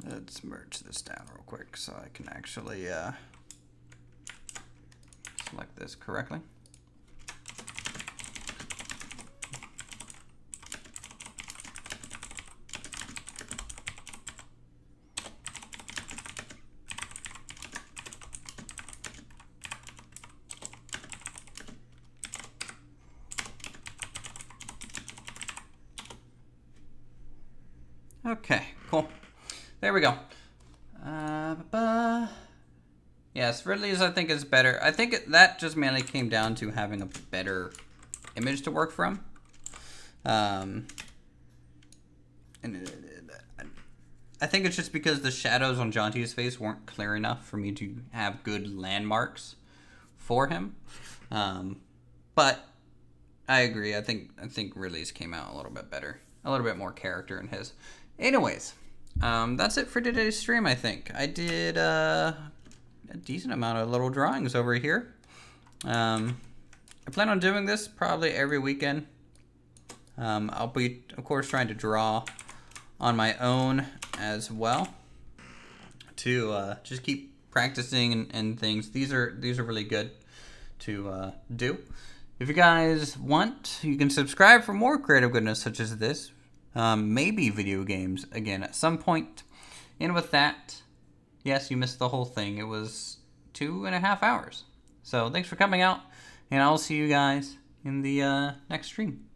A: Let's merge this down real quick so I can actually select this correctly. Okay, cool. There we go. Yes, Ridley's I think is better. I think that just mainly came down to having a better image to work from. And I think it's just because the shadows on Jonty's face weren't clear enough for me to have good landmarks for him. But I agree. I think Ridley's came out a little bit better, a little bit more character in his. Anyways, that's it for today's stream. I think I did a decent amount of little drawings over here. I plan on doing this probably every weekend. I'll be, of course, trying to draw on my own as well to just keep practicing and things. These are really good to do. If you guys want, you can subscribe for more creative goodness such as this. Maybe video games again at some point. And with that, yes, you missed the whole thing. It was 2.5 hours. So thanks for coming out, and I'll see you guys in the next stream.